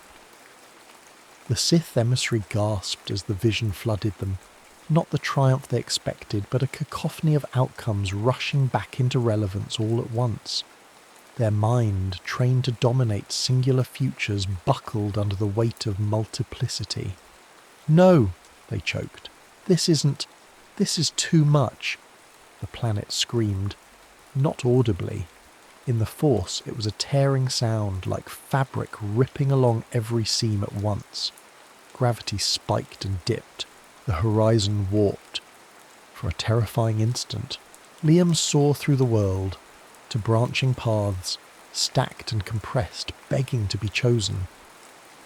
The Sith emissary gasped as the vision flooded them. Not the triumph they expected, but a cacophony of outcomes rushing back into relevance all at once. Their mind, trained to dominate singular futures, buckled under the weight of multiplicity. "No," they choked. This is too much," the planet screamed. Not audibly. In the Force, it was a tearing sound like fabric ripping along every seam at once. Gravity spiked and dipped. The horizon warped. For a terrifying instant, Liam saw through the world, to branching paths, stacked and compressed, begging to be chosen.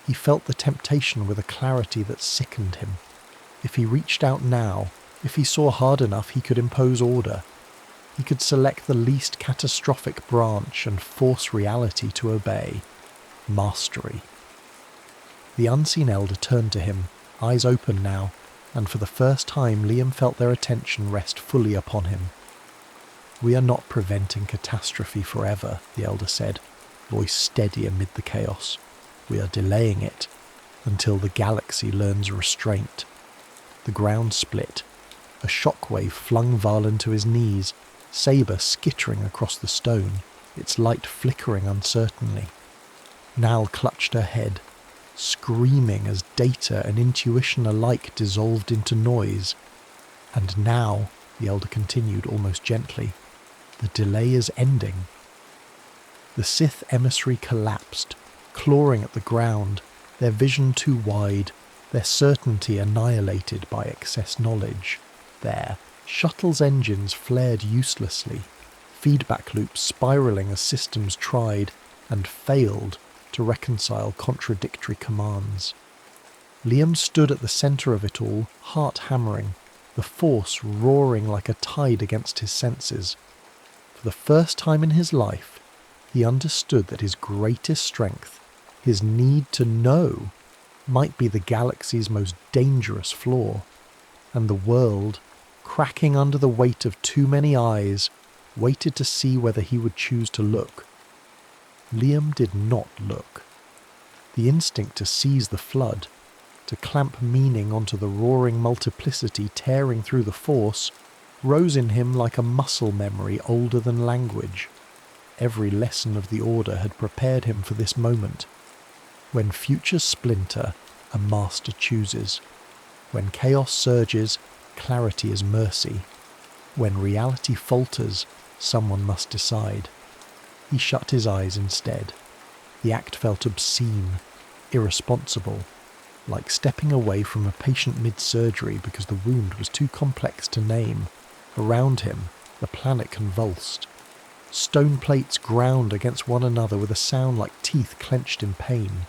He felt the temptation with a clarity that sickened him. If he reached out now, if he saw hard enough, he could impose order. He could select the least catastrophic branch and force reality to obey. Mastery. The unseen elder turned to him, eyes open now, and for the first time Liam felt their attention rest fully upon him. "We are not preventing catastrophe forever," the elder said, voice steady amid the chaos. "We are delaying it until the galaxy learns restraint." The ground split. A shockwave flung Varlin to his knees, sabre skittering across the stone, its light flickering uncertainly. Nal clutched her head, screaming as data and intuition alike dissolved into noise. "And now," the elder continued almost gently, "the delay is ending." The Sith emissary collapsed, clawing at the ground, their vision too wide, their certainty annihilated by excess knowledge. Their shuttle's engines flared uselessly, feedback loops spiralling as systems tried and failed to reconcile contradictory commands. Liam stood at the centre of it all, heart hammering, the Force roaring like a tide against his senses. For the first time in his life, he understood that his greatest strength, his need to know, might be the galaxy's most dangerous flaw, and the world, cracking under the weight of too many eyes, waited to see whether he would choose to look. Liam did not look. The instinct to seize the flood, to clamp meaning onto the roaring multiplicity tearing through the Force, rose in him like a muscle memory older than language. Every lesson of the Order had prepared him for this moment. When futures splinter, a master chooses. When chaos surges, clarity is mercy. When reality falters, someone must decide. He shut his eyes instead. The act felt obscene, irresponsible, like stepping away from a patient mid-surgery because the wound was too complex to name. Around him, the planet convulsed. Stone plates ground against one another with a sound like teeth clenched in pain.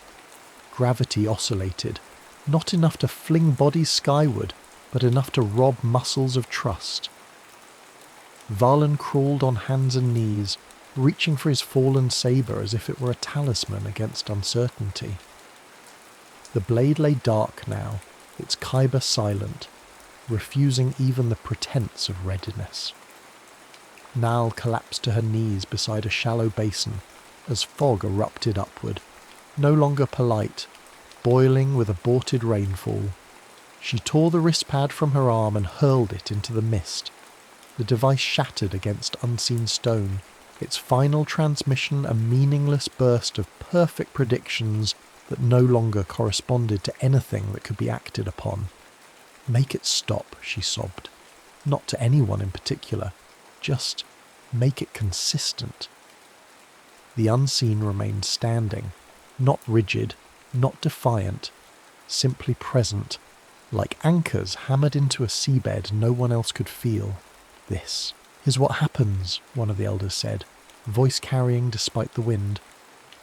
Gravity oscillated, not enough to fling bodies skyward, but enough to rob muscles of trust. Varlin crawled on hands and knees, reaching for his fallen sabre as if it were a talisman against uncertainty. The blade lay dark now, its kyber silent, refusing even the pretense of readiness. Nal collapsed to her knees beside a shallow basin as fog erupted upward, no longer polite, boiling with aborted rainfall. She tore the wrist pad from her arm and hurled it into the mist. The device shattered against unseen stone, its final transmission a meaningless burst of perfect predictions that no longer corresponded to anything that could be acted upon. "Make it stop," she sobbed. not to anyone in particular, just make it consistent. The unseen remained standing, not rigid, not defiant, simply present, like anchors hammered into a seabed no one else could feel. "This is what happens," one of the elders said, voice carrying despite the wind.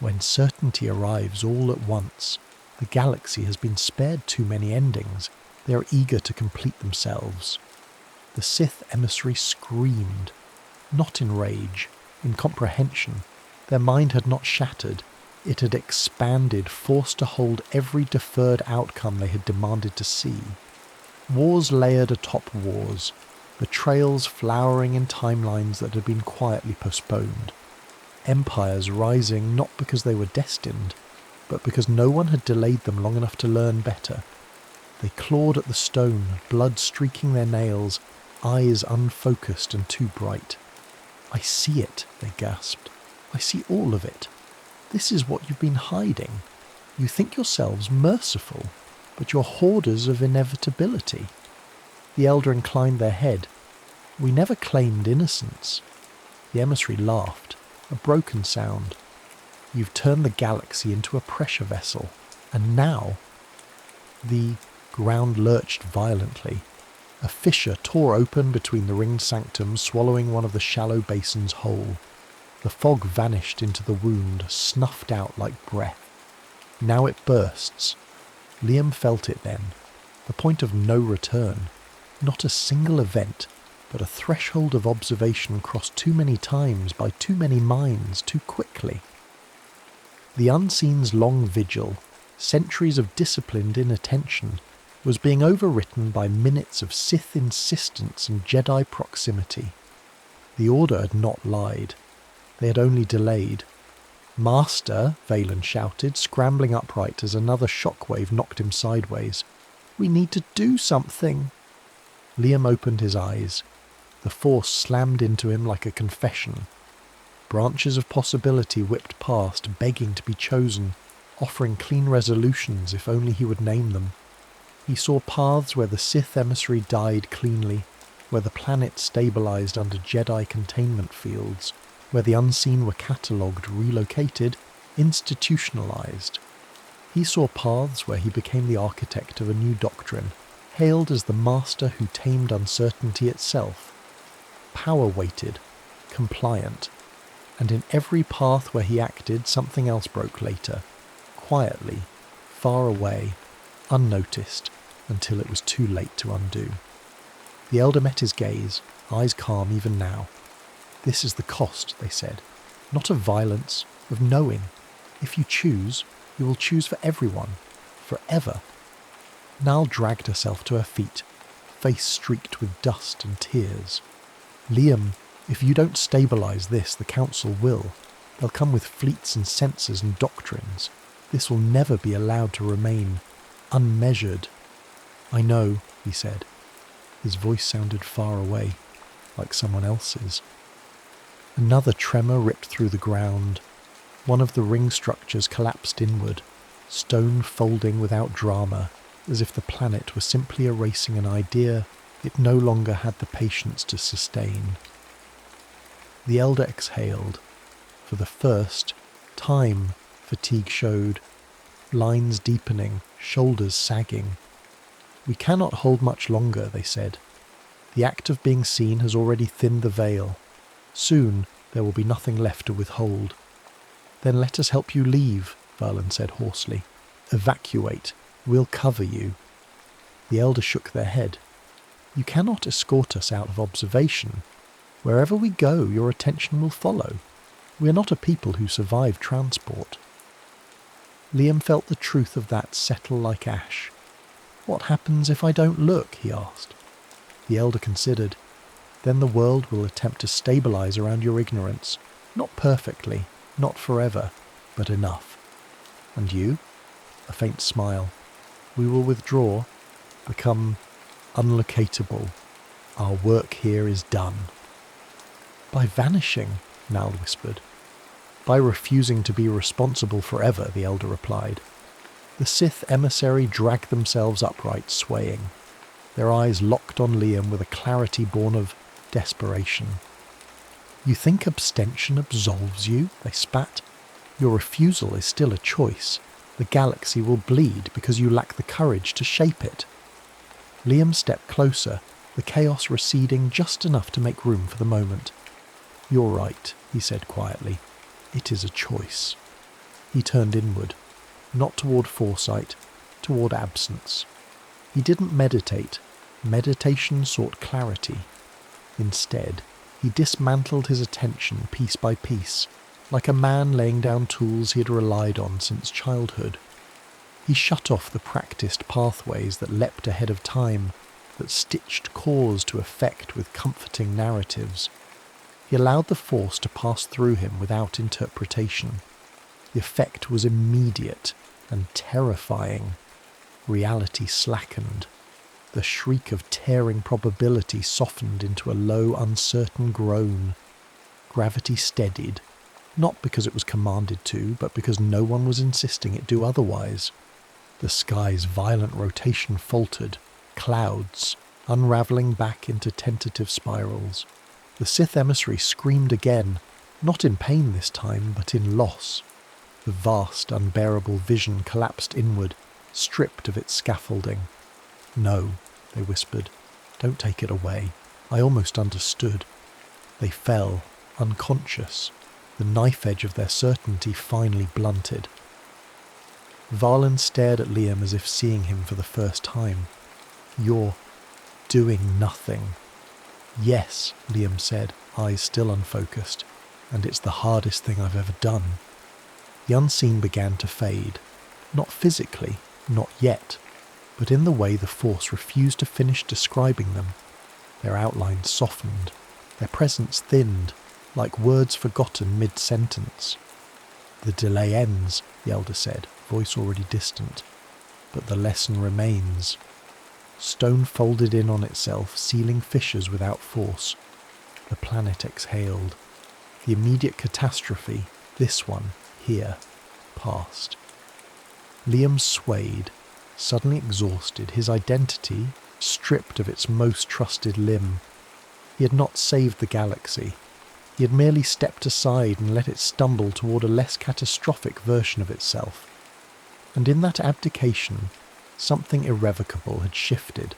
"When certainty arrives all at once, the galaxy has been spared too many endings. They are eager to complete themselves." The Sith emissary screamed, not in rage, in comprehension. Their mind had not shattered. It had expanded, forced to hold every deferred outcome they had demanded to see. Wars layered atop wars, betrayals flowering in timelines that had been quietly postponed. Empires rising not because they were destined, but because no one had delayed them long enough to learn better. They clawed at the stone, blood streaking their nails, eyes unfocused and too bright. "I see it," they gasped. "I see all of it. This is what you've been hiding. You think yourselves merciful, but you're hoarders of inevitability." The elder inclined their head. "We never claimed innocence." The emissary laughed, a broken sound. "You've turned the galaxy into a pressure vessel, and now—" The ground lurched violently. A fissure tore open between the ringed sanctums, swallowing one of the shallow basins whole. The fog vanished into the wound, snuffed out like breath. Now it bursts. Liam felt it then. The point of no return. Not a single event, but a threshold of observation crossed too many times by too many minds too quickly. The unseen's long vigil, centuries of disciplined inattention, was being overwritten by minutes of Sith insistence and Jedi proximity. The Order had not lied. They had only delayed. "Master," Valen shouted, scrambling upright as another shockwave knocked him sideways. "We need to do something." Liam opened his eyes. The Force slammed into him like a confession. Branches of possibility whipped past, begging to be chosen, offering clean resolutions if only he would name them. He saw paths where the Sith emissary died cleanly, where the planet stabilized under Jedi containment fields, where the unseen were catalogued, relocated, institutionalized. He saw paths where he became the architect of a new doctrine, hailed as the master who tamed uncertainty itself. Power-weighted, compliant, and in every path where he acted something else broke later, quietly, far away, unnoticed, until it was too late to undo. The elder met his gaze, eyes calm even now. "This is the cost," they said. "Not of violence, of knowing. If you choose, you will choose for everyone, forever." Nal dragged herself to her feet, face streaked with dust and tears. "Liam, if you don't stabilize this, the Council will. They'll come with fleets and sensors and doctrines. This will never be allowed to remain unmeasured." "I know," he said. His voice sounded far away, like someone else's. Another tremor ripped through the ground. One of the ring structures collapsed inward, stone folding without drama, as if the planet were simply erasing an idea it no longer had the patience to sustain. The elder exhaled. For the first time, fatigue showed, lines deepening, shoulders sagging. "We cannot hold much longer," they said. "The act of being seen has already thinned the veil. Soon there will be nothing left to withhold." "Then let us help you leave," Valen said hoarsely. "Evacuate. We'll cover you." The elder shook their head. "You cannot escort us out of observation. Wherever we go, your attention will follow. We are not a people who survive transport." Liam felt the truth of that settle like ash. "What happens if I don't look?" he asked. The elder considered. "Then the world will attempt to stabilize around your ignorance. Not perfectly, not forever, but enough." "And you?" A faint smile. "We will withdraw, become unlocatable. Our work here is done." "By vanishing," Nal whispered. "By refusing to be responsible forever," the elder replied. The Sith emissary dragged themselves upright, swaying. their eyes locked on Liam with a clarity born of desperation. "You think abstention absolves you?" they spat. "Your refusal is still a choice. The galaxy will bleed because you lack the courage to shape it." Liam stepped closer, the chaos receding just enough to make room for the moment. "You're right," he said quietly. "It is a choice." He turned inward, not toward foresight, toward absence. He didn't meditate. Meditation sought clarity. Instead, he dismantled his attention piece by piece, like a man laying down tools he had relied on since childhood. He shut off the practiced pathways that leapt ahead of time, that stitched cause to effect with comforting narratives. He allowed the Force to pass through him without interpretation. The effect was immediate and terrifying. Reality slackened. The shriek of tearing probability softened into a low, uncertain groan. Gravity steadied, not because it was commanded to, but because no one was insisting it do otherwise. The sky's violent rotation faltered, clouds, unravelling back into tentative spirals. The Sith emissary screamed again, not in pain this time, but in loss. The vast, unbearable vision collapsed inward, stripped of its scaffolding. "No," they whispered. "Don't take it away. I almost understood." They fell, unconscious, the knife edge of their certainty finally blunted. Varlin stared at Liam as if seeing him for the first time. "You're doing nothing." "Yes," Liam said, eyes still unfocused, "and it's the hardest thing I've ever done." The unseen began to fade. Not physically, not yet, but in the way the Force refused to finish describing them. Their outlines softened, their presence thinned, like words forgotten mid-sentence. "The delay ends," the Elder said, voice already distant, "but the lesson remains." Stone folded in on itself, sealing fissures without force. The planet exhaled. The immediate catastrophe, this one, here, passed. Liam swayed, suddenly exhausted, his identity stripped of its most trusted limb. He had not saved the galaxy. He had merely stepped aside and let it stumble toward a less catastrophic version of itself. And in that abdication, something irrevocable had shifted,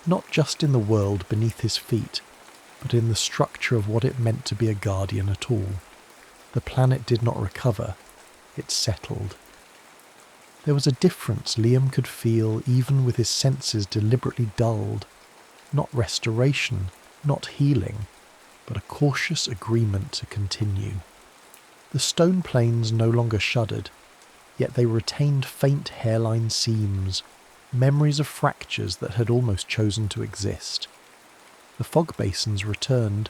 not just in the world beneath his feet, but in the structure of what it meant to be a guardian at all. The planet did not recover, it settled. There was a difference Liam could feel even with his senses deliberately dulled. Not restoration, not healing, but a cautious agreement to continue. The stone plains no longer shuddered, yet they retained faint hairline seams, memories of fractures that had almost chosen to exist. The fog basins returned,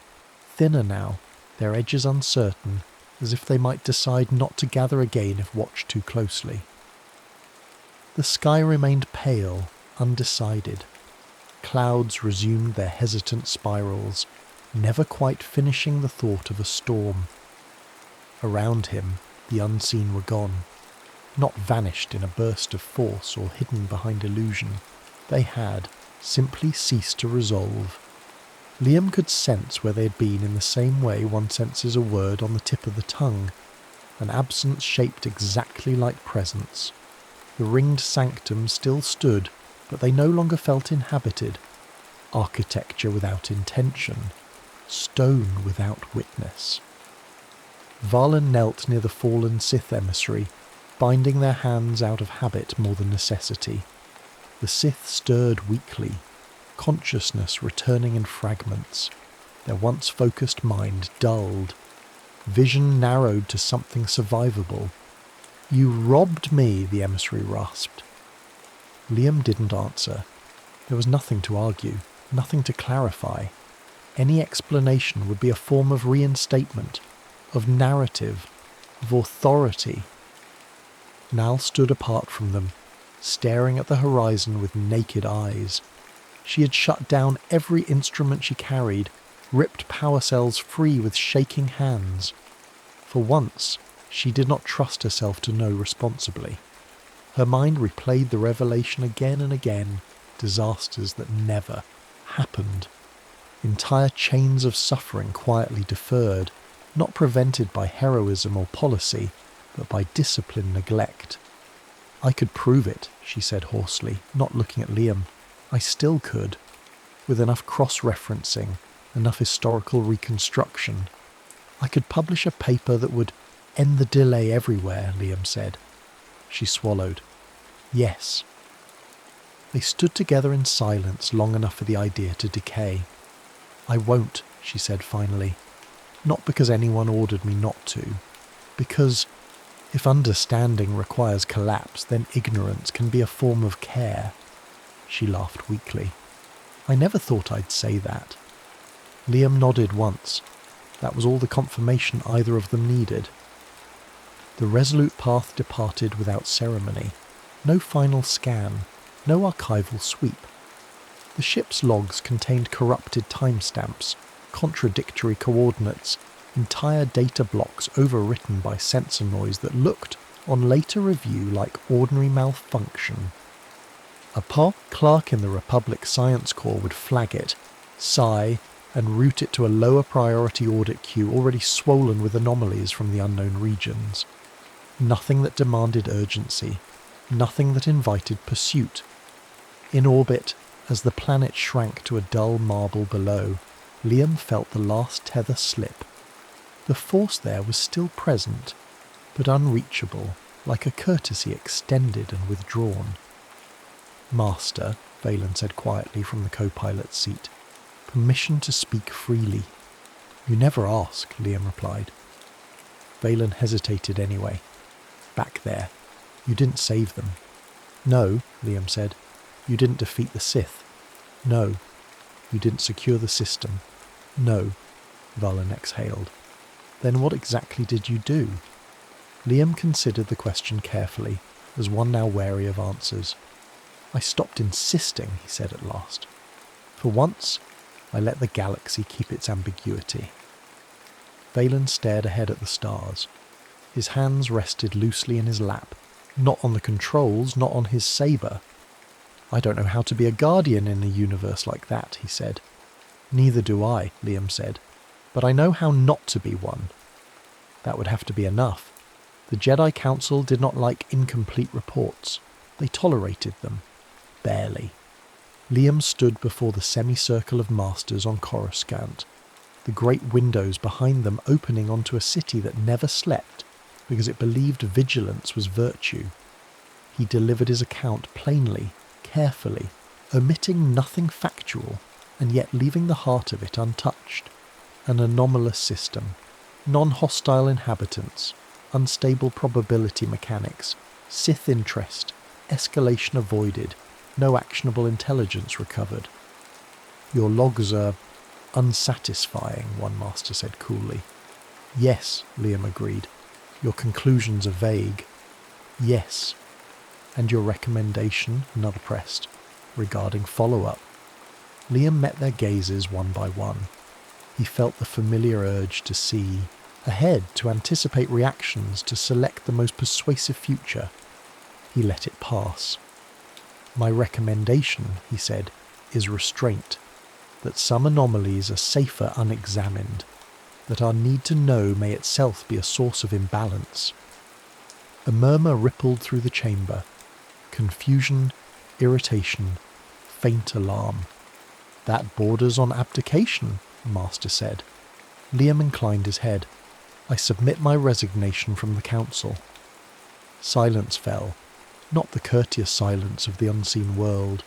thinner now, their edges uncertain, as if they might decide not to gather again if watched too closely. The sky remained pale, undecided. Clouds resumed their hesitant spirals, never quite finishing the thought of a storm. Around him, the unseen were gone, not vanished in a burst of force or hidden behind illusion. They had simply ceased to resolve. Liam could sense where they had been in the same way one senses a word on the tip of the tongue, an absence shaped exactly like presence. The ringed sanctum still stood, but they no longer felt inhabited. Architecture without intention, stone without witness. Varlin knelt near the fallen Sith emissary, binding their hands out of habit more than necessity. The Sith stirred weakly, consciousness returning in fragments, their once focused mind dulled, vision narrowed to something survivable. "You robbed me," the emissary rasped. Liam didn't answer. There was nothing to argue, nothing to clarify. Any explanation would be a form of reinstatement, of narrative, of authority. Nal stood apart from them, staring at the horizon with naked eyes. She had shut down every instrument she carried, ripped power cells free with shaking hands. For once, she did not trust herself to know responsibly. Her mind replayed the revelation again and again, disasters that never happened. Entire chains of suffering quietly deferred, not prevented by heroism or policy, but by disciplined neglect. "I could prove it," she said hoarsely, not looking at Liam. "I still could. With enough cross-referencing, enough historical reconstruction. I could publish a paper that would end the delay everywhere," Liam said. She swallowed. "Yes." They stood together in silence long enough for the idea to decay. "I won't," she said finally. "Not because anyone ordered me not to. Because if understanding requires collapse, then ignorance can be a form of care." She laughed weakly. "I never thought I'd say that." Liam nodded once. That was all the confirmation either of them needed. The resolute path departed without ceremony. No final scan, no archival sweep. The ship's logs contained corrupted timestamps, contradictory coordinates, entire data blocks overwritten by sensor noise that looked, on later review, like ordinary malfunction. A park clerk in the Republic Science Corps would flag it, sigh, and route it to a lower priority audit queue already swollen with anomalies from the unknown regions. Nothing that demanded urgency, nothing that invited pursuit. In orbit, as the planet shrank to a dull marble below, Liam felt the last tether slip. The force there was still present, but unreachable, like a courtesy extended and withdrawn. "Master," Valen said quietly from the co-pilot's seat. "Permission to speak freely." "You never ask," Liam replied. Valen hesitated anyway. "Back there. You didn't save them." "No," Liam said. "You didn't defeat the Sith." "No." "You didn't secure the system." "No." Valen exhaled. "Then what exactly did you do?" Liam considered the question carefully, as one now wary of answers. "I stopped insisting," he said at last. "For once, I let the galaxy keep its ambiguity." Valen stared ahead at the stars. His hands rested loosely in his lap, not on the controls, not on his saber. "I don't know how to be a guardian in a universe like that," he said. "Neither do I," Liam said. "But I know how not to be one." That would have to be enough. The Jedi Council did not like incomplete reports. They tolerated them. Barely. Liam stood before the semicircle of masters on Coruscant, the great windows behind them opening onto a city that never slept because it believed vigilance was virtue. He delivered his account plainly, carefully, omitting nothing factual, and yet leaving the heart of it untouched. An anomalous system, non-hostile inhabitants, unstable probability mechanics, Sith interest, escalation avoided, no actionable intelligence recovered. "Your logs are unsatisfying," one master said coolly. "Yes," Liam agreed. "Your conclusions are vague." "Yes." "And your recommendation," another pressed, "regarding follow-up." Liam met their gazes one by one. He felt the familiar urge to see ahead, to anticipate reactions, to select the most persuasive future. He let it pass. "My recommendation," he said, "is restraint. That some anomalies are safer unexamined. That our need to know may itself be a source of imbalance." A murmur rippled through the chamber. Confusion, irritation, faint alarm. "That borders on abdication," the master said. Liam inclined his head. "I submit my resignation from the council." Silence fell, not the courteous silence of the unseen world,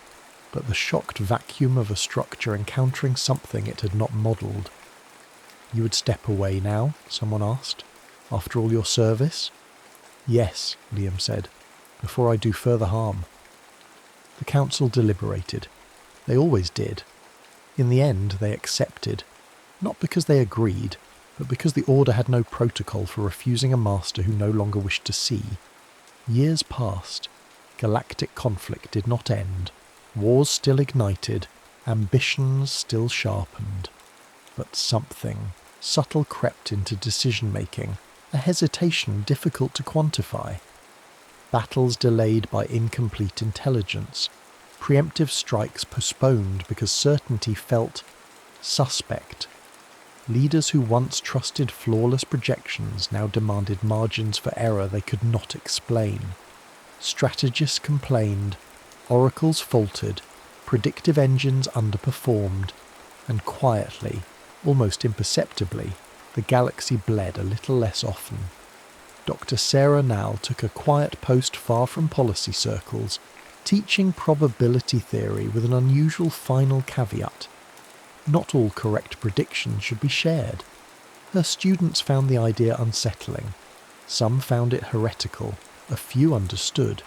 but the shocked vacuum of a structure encountering something it had not modelled. "You would step away now?" someone asked. "After all your service?" "Yes," Liam said, "before I do further harm." The council deliberated. They always did. In the end, they accepted, not because they agreed, but because the Order had no protocol for refusing a master who no longer wished to see. Years passed. Galactic conflict did not end. Wars still ignited. Ambitions still sharpened. But something subtle crept into decision-making, a hesitation difficult to quantify. Battles delayed by incomplete intelligence. preemptive strikes postponed because certainty felt suspect. Leaders who once trusted flawless projections now demanded margins for error they could not explain. Strategists complained, oracles faltered, predictive engines underperformed, and quietly, almost imperceptibly, the galaxy bled a little less often. Dr. Sarah Nall took a quiet post far from policy circles, teaching probability theory with an unusual final caveat. Not all correct predictions should be shared. Her students found the idea unsettling. Some found it heretical, a few understood.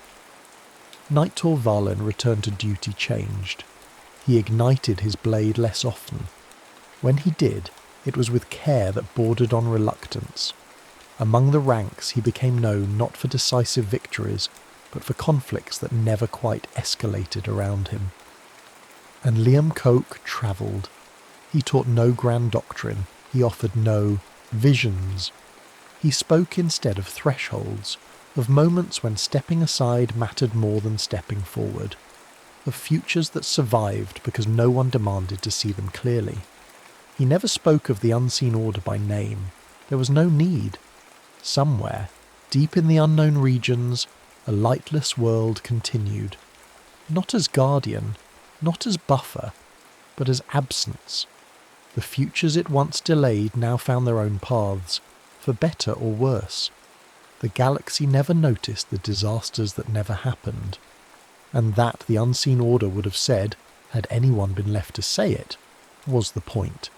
Nightor Valen returned to duty changed. He ignited his blade less often. When he did, it was with care that bordered on reluctance. Among the ranks he became known not for decisive victories, but for conflicts that never quite escalated around him. And Liam Coke travelled. He taught no grand doctrine, he offered no visions. He spoke instead of thresholds, of moments when stepping aside mattered more than stepping forward, of futures that survived because no one demanded to see them clearly. He never spoke of the unseen order by name. There was no need. Somewhere, deep in the unknown regions, a lightless world continued. Not as guardian, not as buffer, but as absence. The futures it once delayed now found their own paths, for better or worse. The galaxy never noticed the disasters that never happened, and that the unseen order would have said, had anyone been left to say it, was the point.